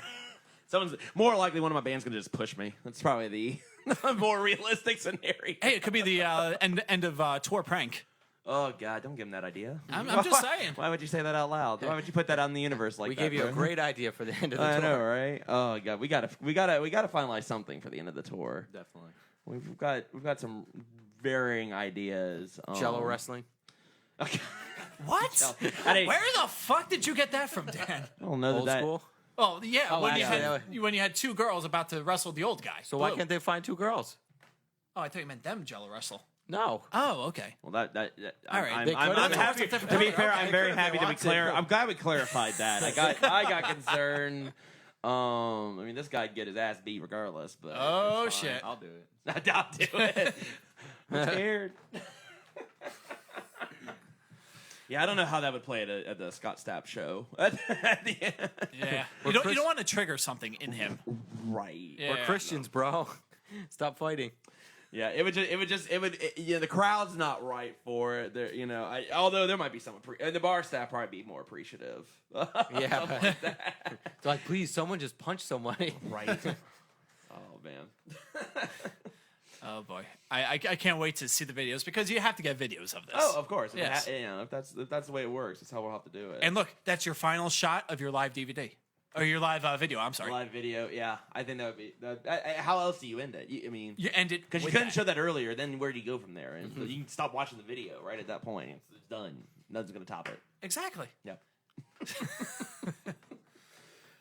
Someone's more likely one of my band's gonna just push me. That's probably the more realistic scenario. Hey, it could be the end of tour prank. Oh God, don't give him that idea. I'm just saying. Why would you say that out loud? Why would you put that out in the universe like We that? gave you a bro? great idea for the end of the tour. I know, right? Oh God, we gotta finalize something for the end of the tour. Definitely. We've got some varying ideas. Jello wrestling. Okay. What? I didn't- Where the fuck did you get that from, Dan? I don't know Old that. school. Oh, yeah, Oh, when actually, you had two girls about to wrestle the old guy. So why Blue. can't they find two girls? Oh, I thought you meant them Jello wrestle. No. Oh, okay. Well, that All right, they I'm could've. happy. That's a To be different- fair, okay, I'm they very could've if happy they to be wanted clear. to. I'm glad we clarified that. I got concerned. I mean, this guy'd get his ass beat regardless. But Oh, it's fine. shit. I'll do it. I'll do it. I'm scared. Yeah, I don't know how that would play at the Scott Stapp show. At the end. Yeah. You don't want to trigger something in him. Right. Yeah. We're Christians, bro. Stop fighting. Yeah, the crowd's not right for it. There, although there might be some, and the bar staff probably be more appreciative. Yeah. Something like that. It's like, please, someone just punch somebody. Right. Oh man. Oh boy, I can't wait to see the videos because you have to get videos of this. Oh, of course. Yes. If that's the way it works, that's how we'll have to do it. And look, that's your final shot of your live DVD or your live video. I'm sorry. Live video, yeah. I think that would be. How else do you end it? You end it because you with couldn't that. show that earlier. Then where do you go from there? And so you can stop watching the video right at that point. It's done. Nothing's gonna top it. Exactly. Yep.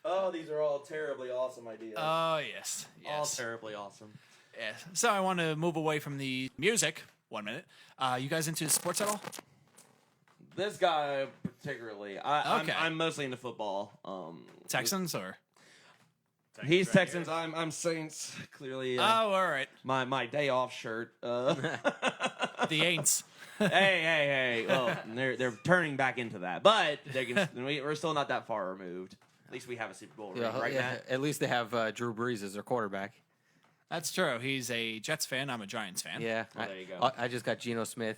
Oh, these are all terribly awesome ideas. Oh yes. All terribly awesome. Yeah. So I want to move away from the music. 1 minute. You guys into sports at all? This guy particularly. Okay. I'm mostly into football. Texans or? He's Texans. I'm Saints. Clearly. Oh, all right. My day off shirt. The Aints. Hey. Well, they're turning back into that, but we're still not that far removed. At least we have a Super Bowl ring, right, Matt? At least they have Drew Brees as their quarterback. That's true. He's a Jets fan. I'm a Giants fan. Yeah. Well, there you go. I just got Geno Smith.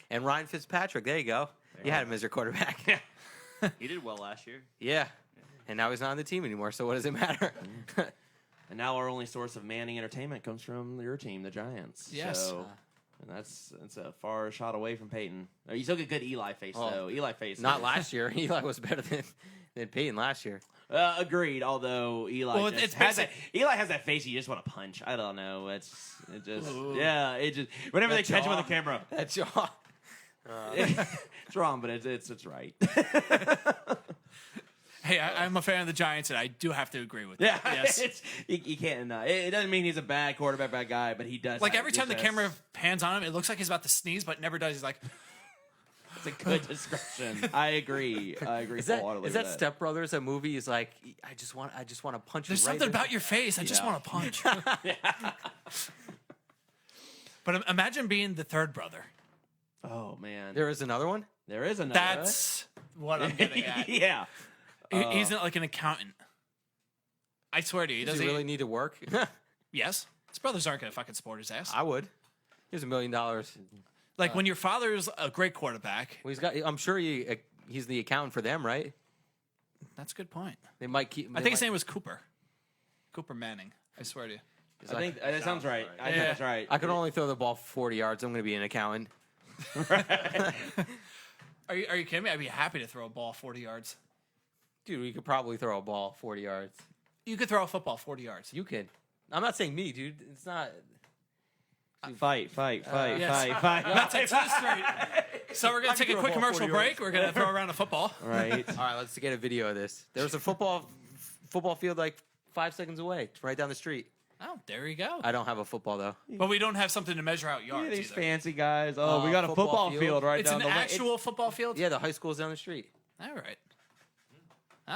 And Ryan Fitzpatrick. There you go. You had him as your quarterback. He did well last year. Yeah. And now he's not on the team anymore, so what does it matter? And now our only source of manning entertainment comes from your team, the Giants. Yes. So, and that's a far shot away from Peyton. You still get good Eli face, though. Eli face. Not last year. Eli was better than Peyton last year. Agreed. Although Eli Well, just has that face you just want to punch. I don't know. It just whenever they catch him on the camera, That jaw. it's wrong, but it's right. Hey, I'm a fan of the Giants, and I do have to agree with Yeah, that. Yes. you can't. It doesn't mean he's a bad quarterback, bad guy, but he does. Like every time the camera pans on him, it looks like he's about to sneeze, but never does. He's like, it's a good description. I agree. Is that Step Brothers? A movie? He's like, I just want to punch there's you right something there. about your face. I just Yeah. want to punch. But imagine being the third brother. Oh man, There is another one? there is another. That's what I'm getting at. Yeah. He's not like an accountant. I swear to you, he Does doesn't. he really need to work? Yes, his brothers aren't going to fucking support his ass. I would. Here's $1 million. Well, Like when your father's a great quarterback. I'm sure he's the accountant for them, right? That's a good point. They might keep. I think his name was Cooper. Cooper Manning. I swear to you. I think that sounds right. I think that's right. I could only throw the ball 40 yards. I'm going to be an accountant. Are you kidding me? I'd be happy to throw a ball 40 yards. Dude, we could probably throw a ball 40 yards. You could throw a football 40 yards. You could. I'm not saying me, dude. It's not. Fight. Yes. That takes us straight. So we're going to take a throw a quick ball commercial 40 break. yards. We're going to throw around a football. Right. All right, let's get a video of this. There was a football field like 5 seconds away. It's right down the street. Oh, there you go. I don't have a football, though. But we don't have something to measure out yards These either. fancy guys. Oh, we got a football field right It's down an the way. actual football field? Yeah, the high school's down the street. All right.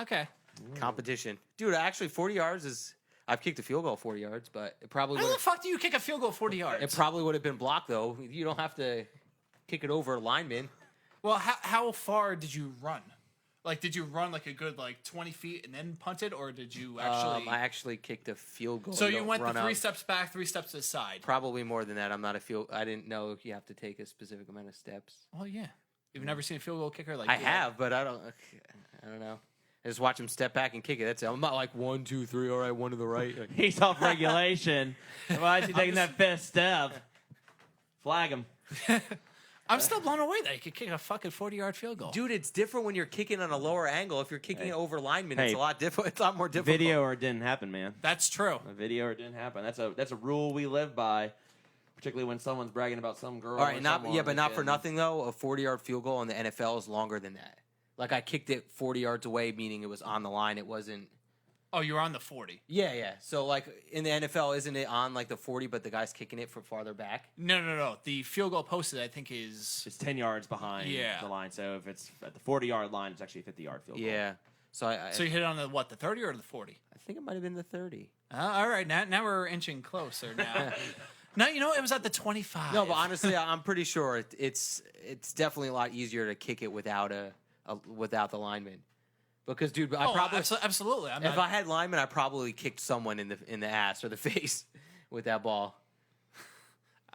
Okay. Competition. Dude, actually, 40 yards is... I've kicked a field goal 40 yards, but it probably How the would fuck do you kick a field goal 40 yards? it probably would have been blocked, though. You don't have to kick it over a lineman. Well, how far did you run? Like, did you run like a good 20 feet and then punt it, or did you actually? I actually kicked a field goal. So you don't went the run 3 out. steps back, 3 steps to the side. Probably more than that. I'm not a field. I didn't know you have to take a specific amount of steps. Well, yeah. You've never seen a field goal kicker like I have, but I don't know. I just watch him step back and kick it. That's it. I'm not like 1, 2, 3. All right, one to the right. Like, He's off regulation. Why is he taking that fifth step? Flag him. I'm still blown away that you could kick a fucking 40-yard field goal. dude, it's different when you're kicking on a lower angle. If you're kicking it over linemen, it's Hey. a lot different. It's a lot more difficult. Video or it didn't happen, man. That's true. A video or it didn't happen. That's a rule we live by, particularly when someone's bragging about some girl. All right, or not someone but not for and- nothing though. A 40-yard field goal in the NFL is longer than that. Like I kicked it 40 yards away, meaning it was on the line. It wasn't. Oh, you were on the 40. Yeah. So like in the NFL, isn't it on like the 40, but the guy's kicking it from farther back? No. The field goal posted, I think, is It's 10 yards behind Yeah. the line. So if it's at the 40-yard line, it's actually a 50-yard field goal. Yeah. So I so you hit it on the what? The 30 or the 40? I think it might have been the 30. All right, now we're inching closer. Now, no, it was at the 25. No, but honestly, I'm pretty sure it's definitely a lot easier to kick it without without the lineman. Because dude, I probably absolutely. if I had linemen, I probably kicked someone in the ass or the face with that ball.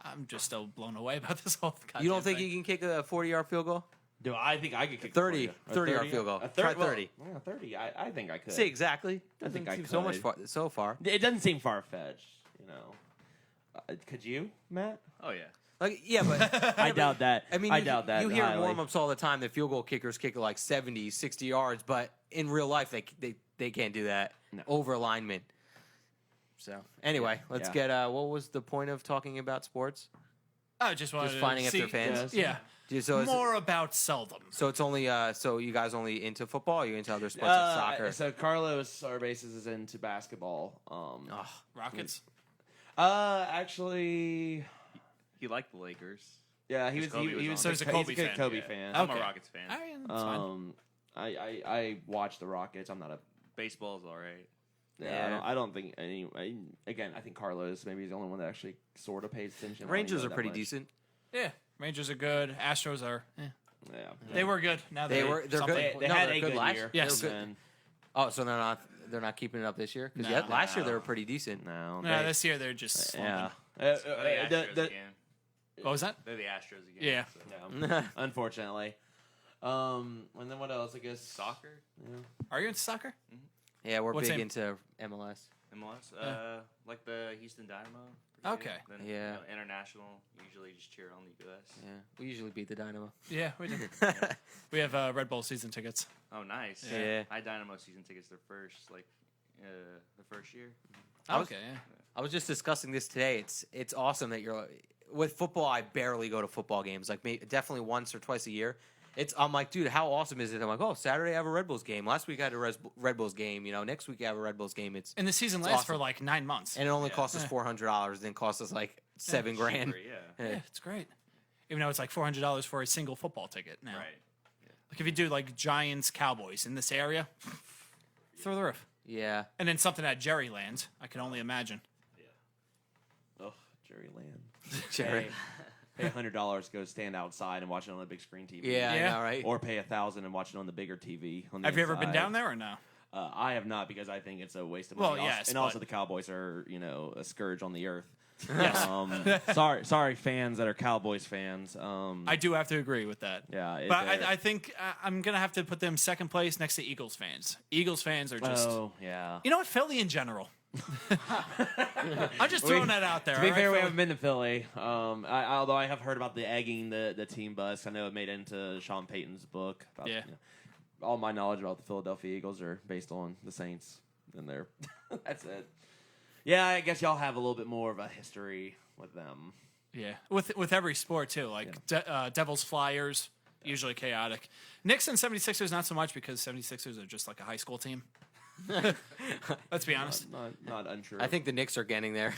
I'm just still blown away about this whole. You don't think thing. you can kick a 40-yard field goal? Do I think I could kick 30 a 30-yard field goal. A Try 30. 30. Well, yeah, 30. I think I could. See, exactly. I think Doesn't I seem so much could. so far. It doesn't seem far fetched, you know. Could you, Matt? Oh yeah. Like, yeah, but I doubt that. I mean, I doubt that. You hear in highly. warm-ups all the time that field goal kickers kick like 70, 60 yards, but in real life they can't do that No. over alignment. So anyway, let's Yeah. get what was the point of talking about sports? I just wanted Just to finding if see, they're fans. Yeah, So it's, more about Seldom. so it's only so you guys only into football? Or are you into other sports like soccer? So Carlos Arbesis is into basketball. Oh, Rockets. Actually, He liked the Lakers. yeah, he was. Kobe was He on was. there. So he's a he's Kobe good fan. Kobe Yeah. fan. I'm Okay. a Rockets fan. All right, that's fine. I watch the Rockets. I'm not a. Baseball's all right. Yeah, I don't think any. Again, I think Carlos maybe is the only one that actually sort of pays attention. I don't Rangers know are that pretty much. decent. Yeah, Rangers are good. Astros are. Yeah, They were good. Now They're something. good. They No, had they're a good good last- year. Yes. They were good. And Oh, so they're not keeping it up this year? Because No. last year they were pretty decent. no, No, this year they're just slumping. yeah. They're the Astros again. What was that? They're the Astros again. Yeah. so. Yeah, unfortunately. And then what else? I guess Soccer, Yeah. Are you into soccer? Yeah, we're What's big in- into MLS. MLS, Yeah. like the Houston Dynamo. Okay. Then, Yeah. You know, international. Usually just cheer on the U.S. Yeah, we usually beat the Dynamo. Yeah, we do. We have Red Bull season tickets. Oh, nice. Yeah. I had Dynamo season tickets the first year. I was- Okay, yeah. I was just discussing this today. It's awesome that you're with football. I barely go to football games. Like definitely once or twice a year. I'm like, dude, how awesome is it? I'm like, oh, Saturday I have a Red Bulls game. Last week I had a Red Bulls game. You know, next week I have a Red Bulls game. And the season It's lasts awesome. for like 9 months. And it only Yeah. costs us $400. Then costs us like $7,000. Cheaper, yeah. Yeah, it's great. Even though it's like $400 for a single football ticket now. Right. Like if you do like Giants, Cowboys in this area, through the roof. Yeah. And then something at Jerryland, I can only imagine. Oh, Jerry Land. Jerry. Pay $100 to go stand outside and watch it on a big screen TV. Yeah, Yeah. I know, right? Or pay $1,000 and watch it on the bigger TV. On the Have you ever been inside. down there or no? I have not because I think it's a waste of Well, money. yes, and also but- the Cowboys are a scourge on the earth. Yes. Sorry, fans that are Cowboys fans. I do have to agree with that. yeah, But I think I'm going to have to put them second place next to Eagles fans. Eagles fans are just. Oh yeah. You know what? Philly in general. I'm just throwing that out there. To be all right, fair, we Philly? haven't been to Philly. Although I have heard about the egging the team bus. I know it made it into Sean Payton's book. About, Yeah. All my knowledge about the Philadelphia Eagles are based on the Saints. And they're that's it. Yeah, I guess y'all have a little bit more of a history with them. Yeah, with every sport too. Like Devils, Flyers, usually chaotic. Knicks and 76ers not so much because 76ers are just like a high school team. Let's be honest. Not untrue. I think the Knicks are getting there.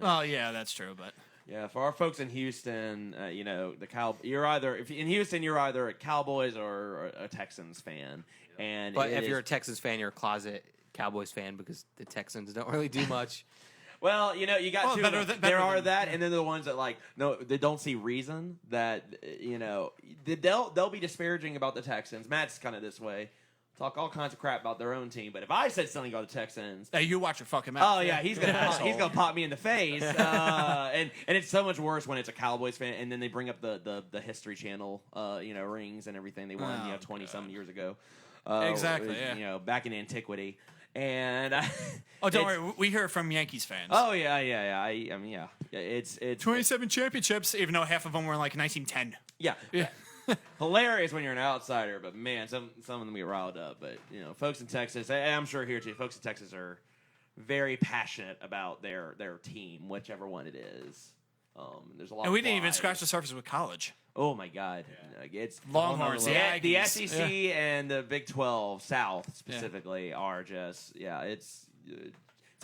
Well, yeah, that's true, but Yeah, for our folks in Houston, you're either in Houston you're either a Cowboys or a Texans fan, and But if you're a Texans fan, you're a closet Cowboys fan because the Texans don't really do much. well, you got Well, two. better of them. than- There are than- that, and then the ones that they don't see reason that they'll be disparaging about the Texans. Matt's kind of this way, talk all kinds of crap about their own team, but if I said something about the Texans. hey, you watch your fucking mouth. Oh yeah, he's gonna pop me in the face, and it's so much worse when it's a Cowboys fan, and then they bring up the History Channel, rings and everything they won, Oh, 20-some years ago. Exactly, yeah. Back in antiquity, and Oh, don't worry, we hear it from Yankees fans. Oh yeah. I mean, yeah, it's 27 championships, even though half of them were in like 1910. yeah. Yeah. Hilarious when you're an outsider, but man, some of them get riled up. But folks in Texas, and I'm sure here too, folks in Texas are very passionate about their team, whichever one it is. There's a lot. And we of didn't even pride. scratch the surface with college. Oh my God, Like, it's Longhorns, the the Aggies. SEC and the Big 12 South specifically are just it's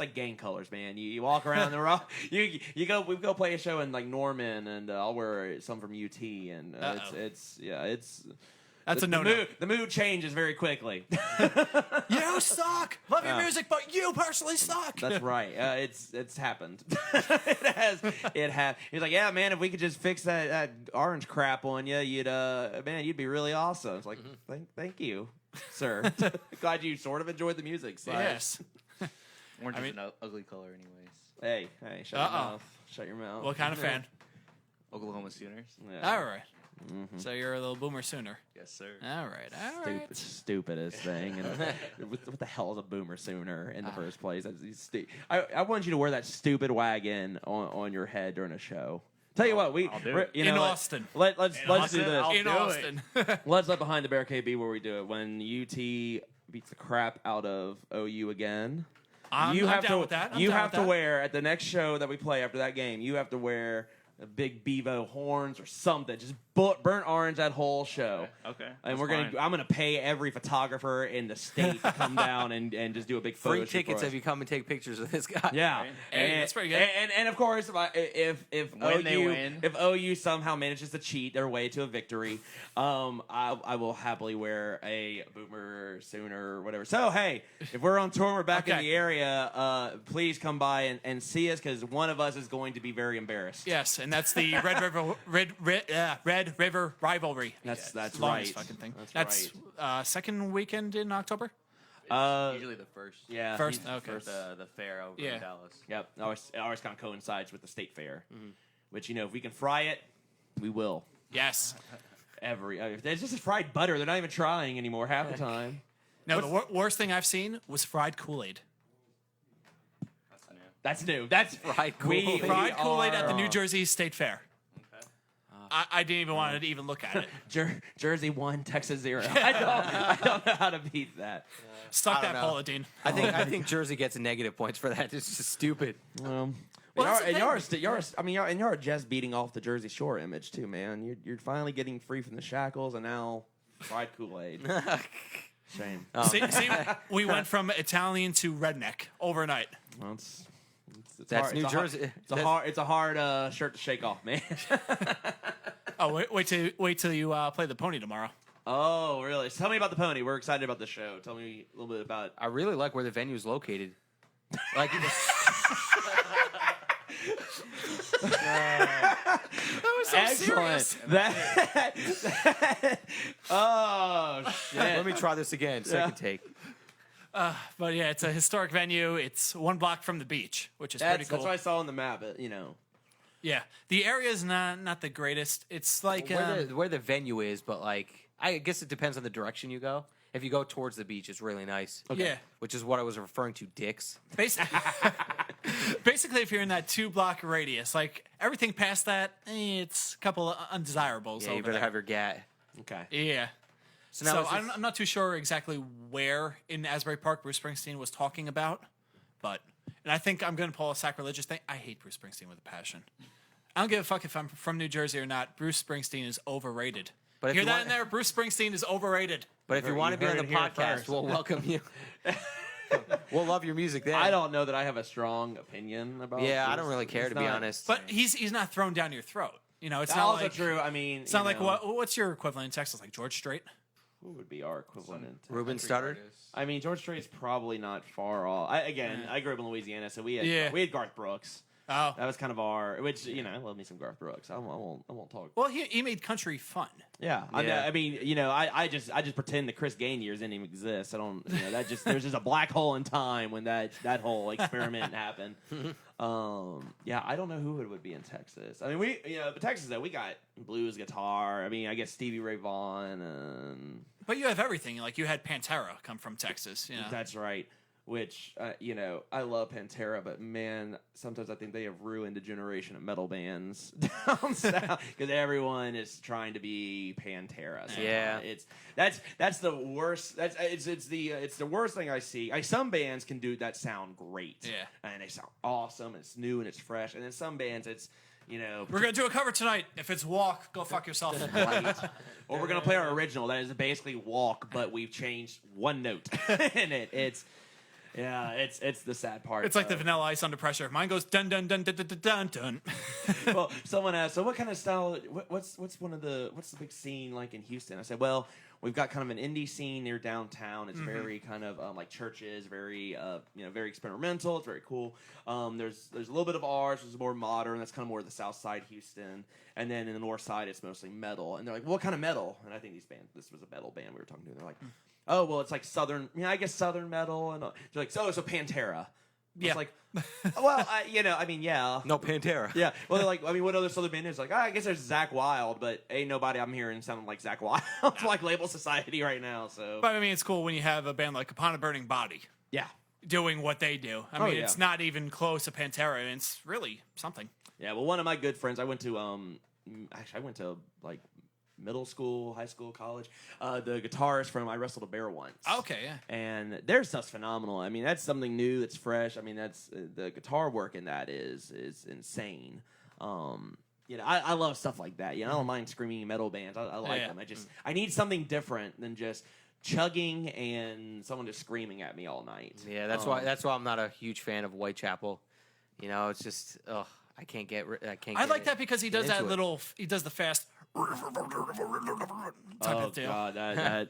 like gang colors, man. You walk around the rock. We go play a show in like Norman, and I'll wear some from UT, and it's That's the a no-no. The mood changes very quickly. You suck. Love your music, but you personally suck. That's right. It's happened. It has. He's like, yeah, man. If we could just fix that orange crap on you, you'd be really awesome. It's like, thank you, sir. Glad you sort of enjoyed the music. So. Yes. Orange I is mean- an ugly color, anyways. Hey, shut your mouth. Shut your mouth. What kind of fan? Oklahoma Sooners. Yeah. All right. So you're a little boomer sooner. Yes, sir. All right. Stupidest thing. And what the hell is a boomer sooner in the first place? I want you to wear that stupid wagon on your head during a show. Tell you what, I'll do it. In Austin. Let's do this. In Austin. Let's let Behind the Barricade be where we do it. When UT beats the crap out of OU again, I'm down with that. You have to wear at the next show that we play after that game. You have to wear a big Bevo horns or something. Just burnt orange that whole show. Okay. And That's I'm gonna pay every photographer in the state to come down and just do a big photo Free shoot tickets for us. if you come and take pictures of this guy. Yeah, Right. Hey, that's pretty good. And of course, if When they win. if OU somehow manages to cheat their way to a victory, I will happily wear a Boomer Sooner or whatever. So hey, if we're on tour, we're back in the area. Please come by and see us because one of us is going to be very embarrassed. Yes, and that's the Red River rivalry. That's Longest right. fucking thing. That's second weekend in October. It's usually the first. Yeah, First, okay. The fair over in Dallas. Yep, it always kind of coincides with the state fair, which if we can fry it, we will. Yes. It's just fried butter. They're not even trying anymore half the time. No, the worst thing I've seen was fried Kool-Aid. That's new. That's Fried Kool-Aid. Fried Kool-Aid at the New Jersey State Fair. I didn't even want to even look at it. Jersey 1, Texas 0. I don't know how to beat that. Stuck I don't that know. Paula Dean. I think Jersey gets negative points for that. It's just stupid. Well, that's the you're just beating off the Jersey Shore image too, man. You're finally getting free from the shackles, and now fried Kool-Aid. Shame. See, we went from Italian to redneck overnight. Well, it's That's hard. New Jersey. It's a hard shirt to shake off, man. Oh, wait till you play the pony tomorrow. Oh, really? So tell me about the pony. We're excited about the show. Tell me a little bit about. I really like where the venue is located. Like, That was so serious. Oh shit! let me try this again. Second take. But yeah, it's a historic venue. It's 1 block from the beach, which is pretty cool. That's what I saw on the map. Yeah, the area is not the greatest. It's like Where the venue is, but like, I guess it depends on the direction you go. If you go towards the beach, it's really nice. Yeah. Which is what I was referring to, dicks. Basically, if you're in that 2-block radius, like everything past that, it's a couple of undesirables. Yeah, you over better there. have your gat. Okay. Yeah. So now So is this- I'm not too sure exactly where in Asbury Park Bruce Springsteen was talking about, and I think I'm going to pull a sacrilegious thing. I hate Bruce Springsteen with a passion. I don't give a fuck if I'm from New Jersey or not. Bruce Springsteen is overrated. But if Hear you that want- in there? Bruce Springsteen is overrated. But if you want to be on the heard it here podcast, first. we'll welcome you. We'll love your music then. I don't know that I have a strong opinion about. Yeah, I this. don't really care, It's to be not- honest. But he's not thrown down your throat. It's That's not also like true. I mean, It's not like what's your equivalent in Texas? Like George Strait? Who would be our equivalent? In Ruben Studdard? I mean, George Strait's probably not far off. I grew up in Louisiana, so we had Garth Brooks. Oh, That was kind of our, which I love me some Garth Brooks. I won't talk. well, he made country fun. Yeah, Yeah. I mean, I just pretend the Chris Gaine years didn't even exist. I don't, that just there's just a black hole in time when that whole experiment happened. Yeah, I don't know who it would be in Texas. I mean, but Texas though, we got blues guitar. I mean, I guess Stevie Ray Vaughan and But you have everything. Like you had Pantera come from Texas. that's right. Which I love Pantera, but man, sometimes I think they have ruined a generation of metal bands down south because everyone is trying to be Pantera. somehow. Yeah. That's the worst. It's the worst thing I see. Some bands can do that sound great, and they sound awesome. And it's new and it's fresh, and then some bands it's We're gonna do a cover tonight. If it's Walk, go fuck yourself. right. Or we're gonna play our original. That is basically Walk, but we've changed one note in it. It's the sad part. It's like the Vanilla Ice Under Pressure. Mine goes dun dun dun dun dun dun dun dun. Well, someone asked, so what kind of style? What's the big scene like in Houston? I said, well, we've got kind of an indie scene near downtown. It's very kind of like churches, very very experimental. It's very cool. There's a little bit of ours, which is more modern. That's kind of more the South Side Houston, and then in the North Side, it's mostly metal. And they're like, well, what kind of metal? And I think this was a metal band we were talking to. They're like, oh, well, it's like southern. I guess southern metal, and they're like, so Pantera. Yeah. It's like, well, I mean, yeah. No Pantera. Yeah. Well, they're like, I mean, what other Southern band is like? I guess there's Zach Wild, but ain't nobody I'm hearing sounding like Zach Wild. It's like Label Society right now. So, But I mean, it's cool when you have a band like Upon a Burning Body yeah. doing what they do. I Oh, mean, yeah. it's not even close to Pantera, and it's really something. Yeah. Well, one of my good friends, I went to like middle school, high school, college. The guitarist from I Wrestled a Bear Once. Okay, yeah. And their stuff's phenomenal. I mean, that's something new, that's fresh. I mean, that's the guitar work in that is insane. I love stuff like that. I don't mind screaming metal bands. I like Yeah. them. I need something different than just chugging and someone just screaming at me all night. Yeah, that's why I'm not a huge fan of Whitechapel. It's just I can't get. I like that because he does that into it. little. He does the fast type Oh of deal. God, that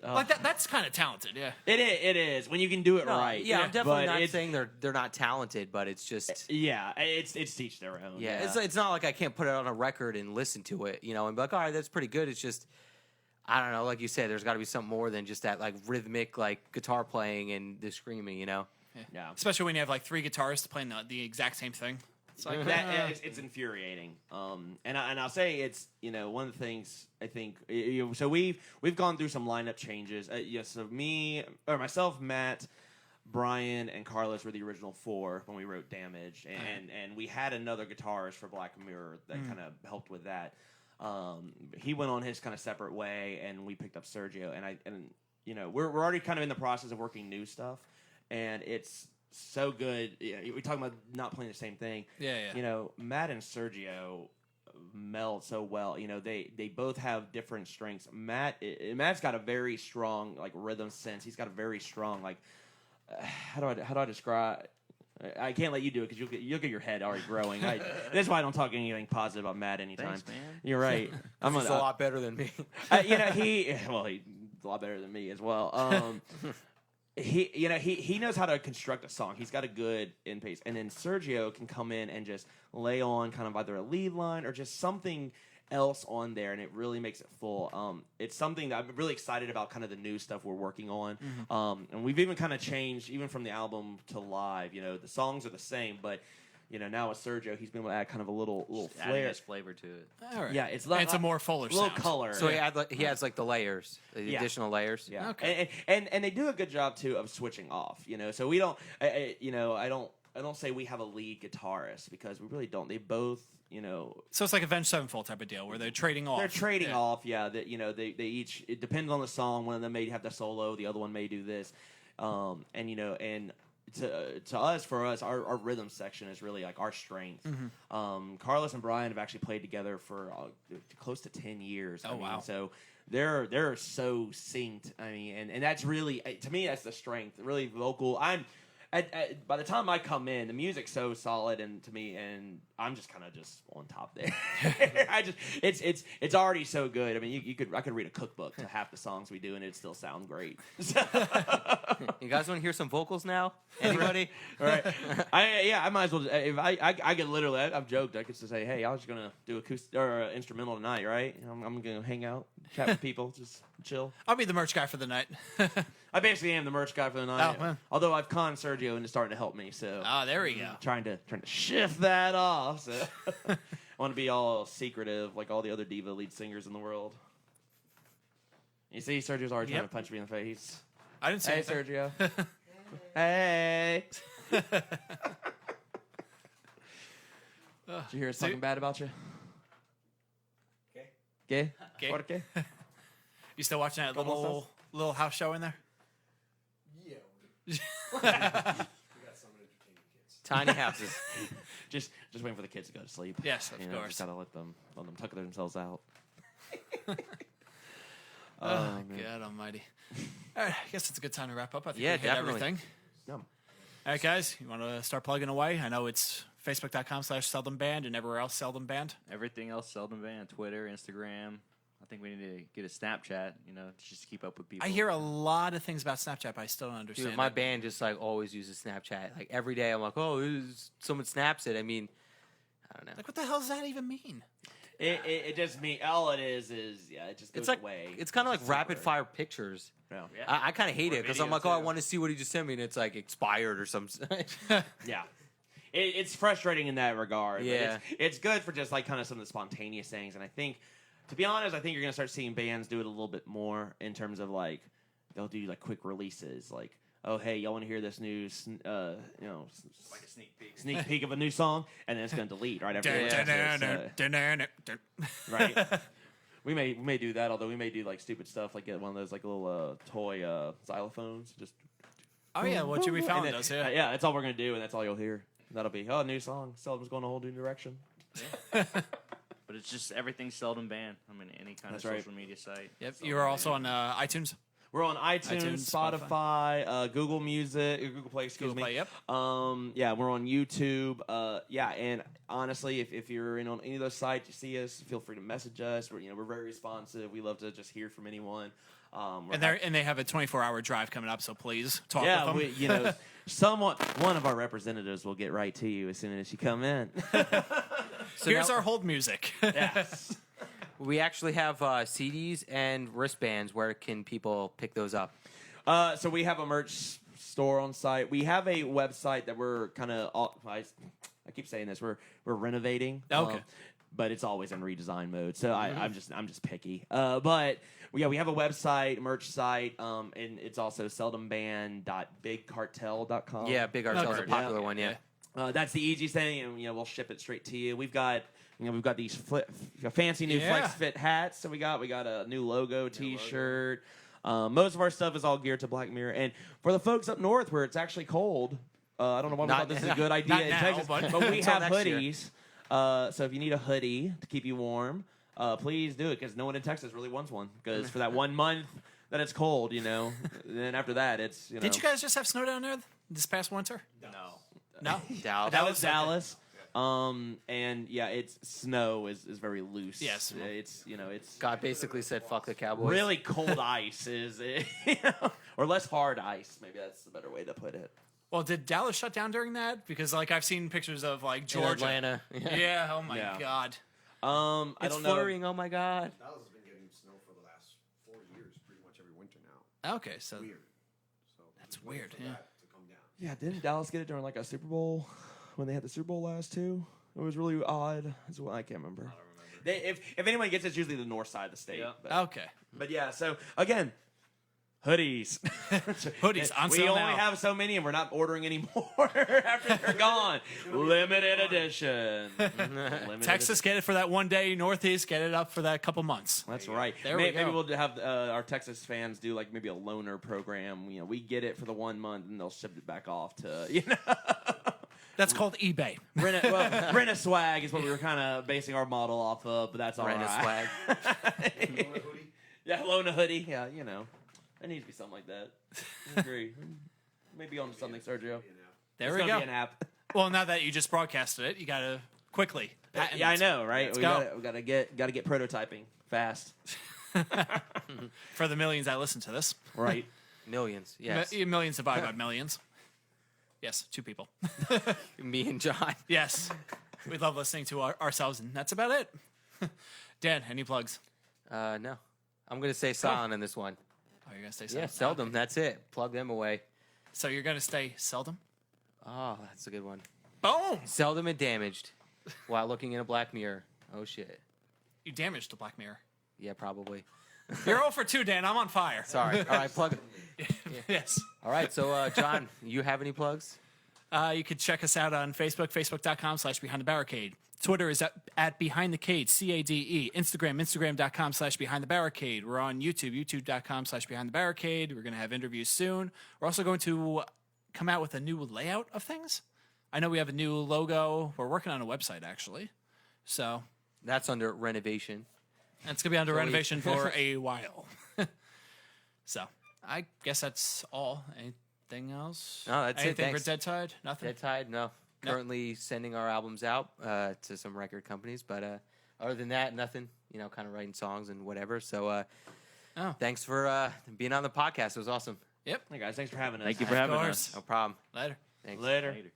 Like that. That's kind of talented. Yeah. it is when you can do it right. Yeah, I'm definitely But not it's- saying they're not talented, but it's just. Yeah, it's teach their own. Yeah, it's not like I can't put it on a record and listen to it, and be like, all right, that's pretty good. It's just, I don't know, like you said, there's got to be something more than just that like rhythmic like guitar playing and the screaming, Yeah. Especially when you have like three guitarists playing the exact same thing. It's like It's infuriating. And I'll say it's one of the things I think. So we've gone through some lineup changes. So myself, Matt, Brian, and Carlos were the original four when we wrote Damaged, and we had another guitarist for Black Mirror that kind of helped with that. He went on his kind of separate way, and we picked up Sergio. And we're already kind of in the process of working new stuff, and it's so good. We're talking about not playing the same thing. Yeah. Matt and Sergio meld so well. They both have different strengths. Matt's got a very strong like rhythm sense. He's got a very strong like how do I describe? I can't let you do it because you'll get your head already growing. That's why I don't talk anything positive about Matt anytime. Thanks, man. You're right. He's a lot better than me. he's a lot better than me as well. He knows how to construct a song. He's got a good in pace, and then Sergio can come in and just lay on kind of either a lead line or just something else on there, and it really makes it full. It's something that I'm really excited about, kind of the new stuff we're working on. And we've even kind of changed, even from the album to live. The songs are the same, but now with Sergio, he's been able to add kind of a little Adding flair. his flavor to it. All right. Yeah, it's a more fuller little sound. color. So he has like the layers, the additional layers. Yeah. Okay. And they do a good job too of switching off. So we don't. I don't say we have a lead guitarist because we really don't. They both. So it's like Avenged Sevenfold type of deal where they're trading off. They're trading off. Yeah. That they each. It depends on the song. One of them may have the solo. The other one may do this. And to us, for us, our rhythm section is really like our strength. Carlos and Brian have actually played together for close to 10 years. Oh, wow. So they're so synced. I mean, and that's really, to me, that's the strength. Really vocal. By the time I come in, the music's so solid and to me, and I'm just kind of just on top there. It's already so good. I mean, I could read a cookbook to half the songs we do, and it'd still sound great. You guys want to hear some vocals now? Anybody? All right. I might as well. If I could literally, I've joked. I could just say, hey, I was gonna do acoustic or instrumental tonight, right? I'm gonna hang out, chat with people, just chill. I'll be the merch guy for the night. I basically am the merch guy for the night. Oh, man. Although I've conned Sergio into starting to help me, so There we go. trying to shift that off. So I want to be all secretive like all the other diva lead singers in the world. You see, Sergio's already trying to punch me in the face. I didn't say Hey, anything. Sergio. Hey. Did you hear us talking bad about you? ¿Qué? ¿Qué? ¿Por qué? You still watching that ¿Cómo little house show in there? Yeah. We got some entertaining kids. Tiny houses. Just waiting for the kids to go to sleep. Yes, of course. Just gotta let them tuck themselves out. Oh, God almighty. All right, I guess it's a good time to wrap up. I think Yeah, we hit definitely. everything. Yeah. All right, guys, you want to start plugging away? I know it's facebook.com/Seldom Band and everywhere else Seldom Band. Everything else, Seldom Band, Twitter, Instagram. I think we need to get a Snapchat, just to keep up with people. I hear a lot of things about Snapchat, but I still don't understand. Dude, my it. band just like always uses Snapchat. Like every day, I'm like, oh, someone snaps it. I mean, I don't know. Like, what the hell does that even mean? It just means all it is yeah, it just goes It's like away. it's kind of like rapid fire pictures. Yeah. I kind of hate Or it because I'm video, like, oh, I too. want to see what he just sent me, and it's like expired or something. Yeah. It's frustrating in that regard. Yeah. But it's good for just like kind of some of the spontaneous things. And I think, to be honest, I think you're going to start seeing bands do it a little bit more in terms of like, they'll do like quick releases. Like, oh, hey, y'all want to hear this new, Like a sneak peek. sneak peek of a new song? And then it's going to delete right after it. Right. We may do that, although we may do like stupid stuff, like get one of those like little toy xylophones. Just Oh yeah, what you we found and those. then- Yeah. that's all we're going to do, and that's all you'll hear. That'll be, new song. Seldom's going a whole new direction. But it's just everything Seldom band. I mean, any kind That's of right. social media site. Yep. Seldom You are Band. also on iTunes. We're on iTunes, iTunes, Spotify, Google Music, Google Play, excuse Google me. Play, yep. Yeah, we're on YouTube. And honestly, if you're in on any of those sites, you see us, feel free to message us. We're very responsive. We love to just hear from anyone. And they have a 24-hour drive coming up, so please talk Yeah, with them. one of our representatives will get right to you as soon as you come in. So Here's now- our hold music. Yes. We actually have CDs and wristbands. Where can people pick those up? So we have a merch store on site. We have a website that we're kind of. I keep saying this. We're renovating. Okay. But it's always in redesign mode. So I'm just picky. But yeah, we have a website, merch site, and it's also seldomband.bigcartel.com. Yeah, Big Cartel's a Okay. popular one. Yeah. That's the easiest thing, and we'll ship it straight to you. We've got these fancy new Yeah. flex fit hats. So we got a new logo T-shirt. Most of our stuff is all geared to Black Mirror, and for the folks up north where it's actually cold, I don't know why we Not- thought this is a good idea not in now, Texas, but- but we Until have next year. hoodies. So if you need a hoodie to keep you warm, please do it because no one in Texas really wants one. Because for that 1 month that it's cold, then after that it's Did you guys just have snow down there this past winter? No. No. Dallas. That was Dallas. And yeah, it's snow is very loose. Yes. It's it's God basically said, "Fuck the Cowboys." really cold ice is or less hard ice. Maybe that's the better way to put it. Well, did Dallas shut down during that? Because I've seen pictures of In Georgia. Atlanta. Yeah. Oh my Yeah. God. I It's don't know. flurrying. Oh my God. Dallas has been getting snow for the last 4 years, pretty much every winter now. Okay, so Weird. So That's weird, for yeah. that to come down. Yeah, didn't Dallas get it during like a Super Bowl when they had the Super Bowl last two? It was really odd. I can't remember. If anyone gets it, it's usually the north side of the state. Yeah. okay. But yeah, so again, hoodies. Hoodies on We sale only now. have so many, and we're not ordering any more after they're gone. Limited edition. Limited Texas, get it for that one day. Northeast, get it up for that couple months. That's right. There we Maybe go. we'll have our Texas fans do like maybe a loaner program. We get it for the 1 month, and they'll ship it back off to That's called eBay. rent a swag is what we were kind of basing our model off of. But that's all Rent a right. swag. Yeah, loan a hoodie. Yeah, there needs to be something like that. I agree. Maybe on something, Sergio. There It's we gonna go. be an app. Well, now that you just broadcasted it, you gotta quickly. patent Yeah, I it know, right? Let's We go. gotta get prototyping fast. For the millions that listen to this. Right. Millions. Yes. Millions divided by millions. Yes, 2 people. Me and John. Yes. We love listening to ourselves, and that's about it. Dan, any plugs? No. I'm gonna stay silent in this one. Oh, you're gonna stay Yeah, seldom. Seldom. That's it. Plug them away. So you're gonna stay seldom? Oh, that's a good one. Boom! Seldom and damaged while looking in a black mirror. Oh shit. You damaged the Black Mirror. Yeah, probably. You're 0 for 2, Dan. I'm on fire. Sorry. All right, plug it. Yes. All right, so John, you have any plugs? You could check us out on Facebook, facebook.com/Behind the Barricade. Twitter is at Behind the Cade, CADE. Instagram, Instagram.com/Behind the Barricade. We're on YouTube, YouTube.com/Behind the Barricade. We're going to have interviews soon. We're also going to come out with a new layout of things. I know we have a new logo. We're working on a website, actually. So, That's under renovation. and it's going to be under renovation for a while. So, I guess that's all. Anything else? No, that's it. Anything Thanks. for Dead Tide? Nothing? Dead Tide, no. Currently sending our albums out to some record companies, but other than that, nothing. Kind of writing songs and whatever. So, thanks for being on the podcast. It was awesome. Yep. Hey guys, thanks for having us. Thank you for Of having course. us. No problem. Later. Thanks. Later. Later.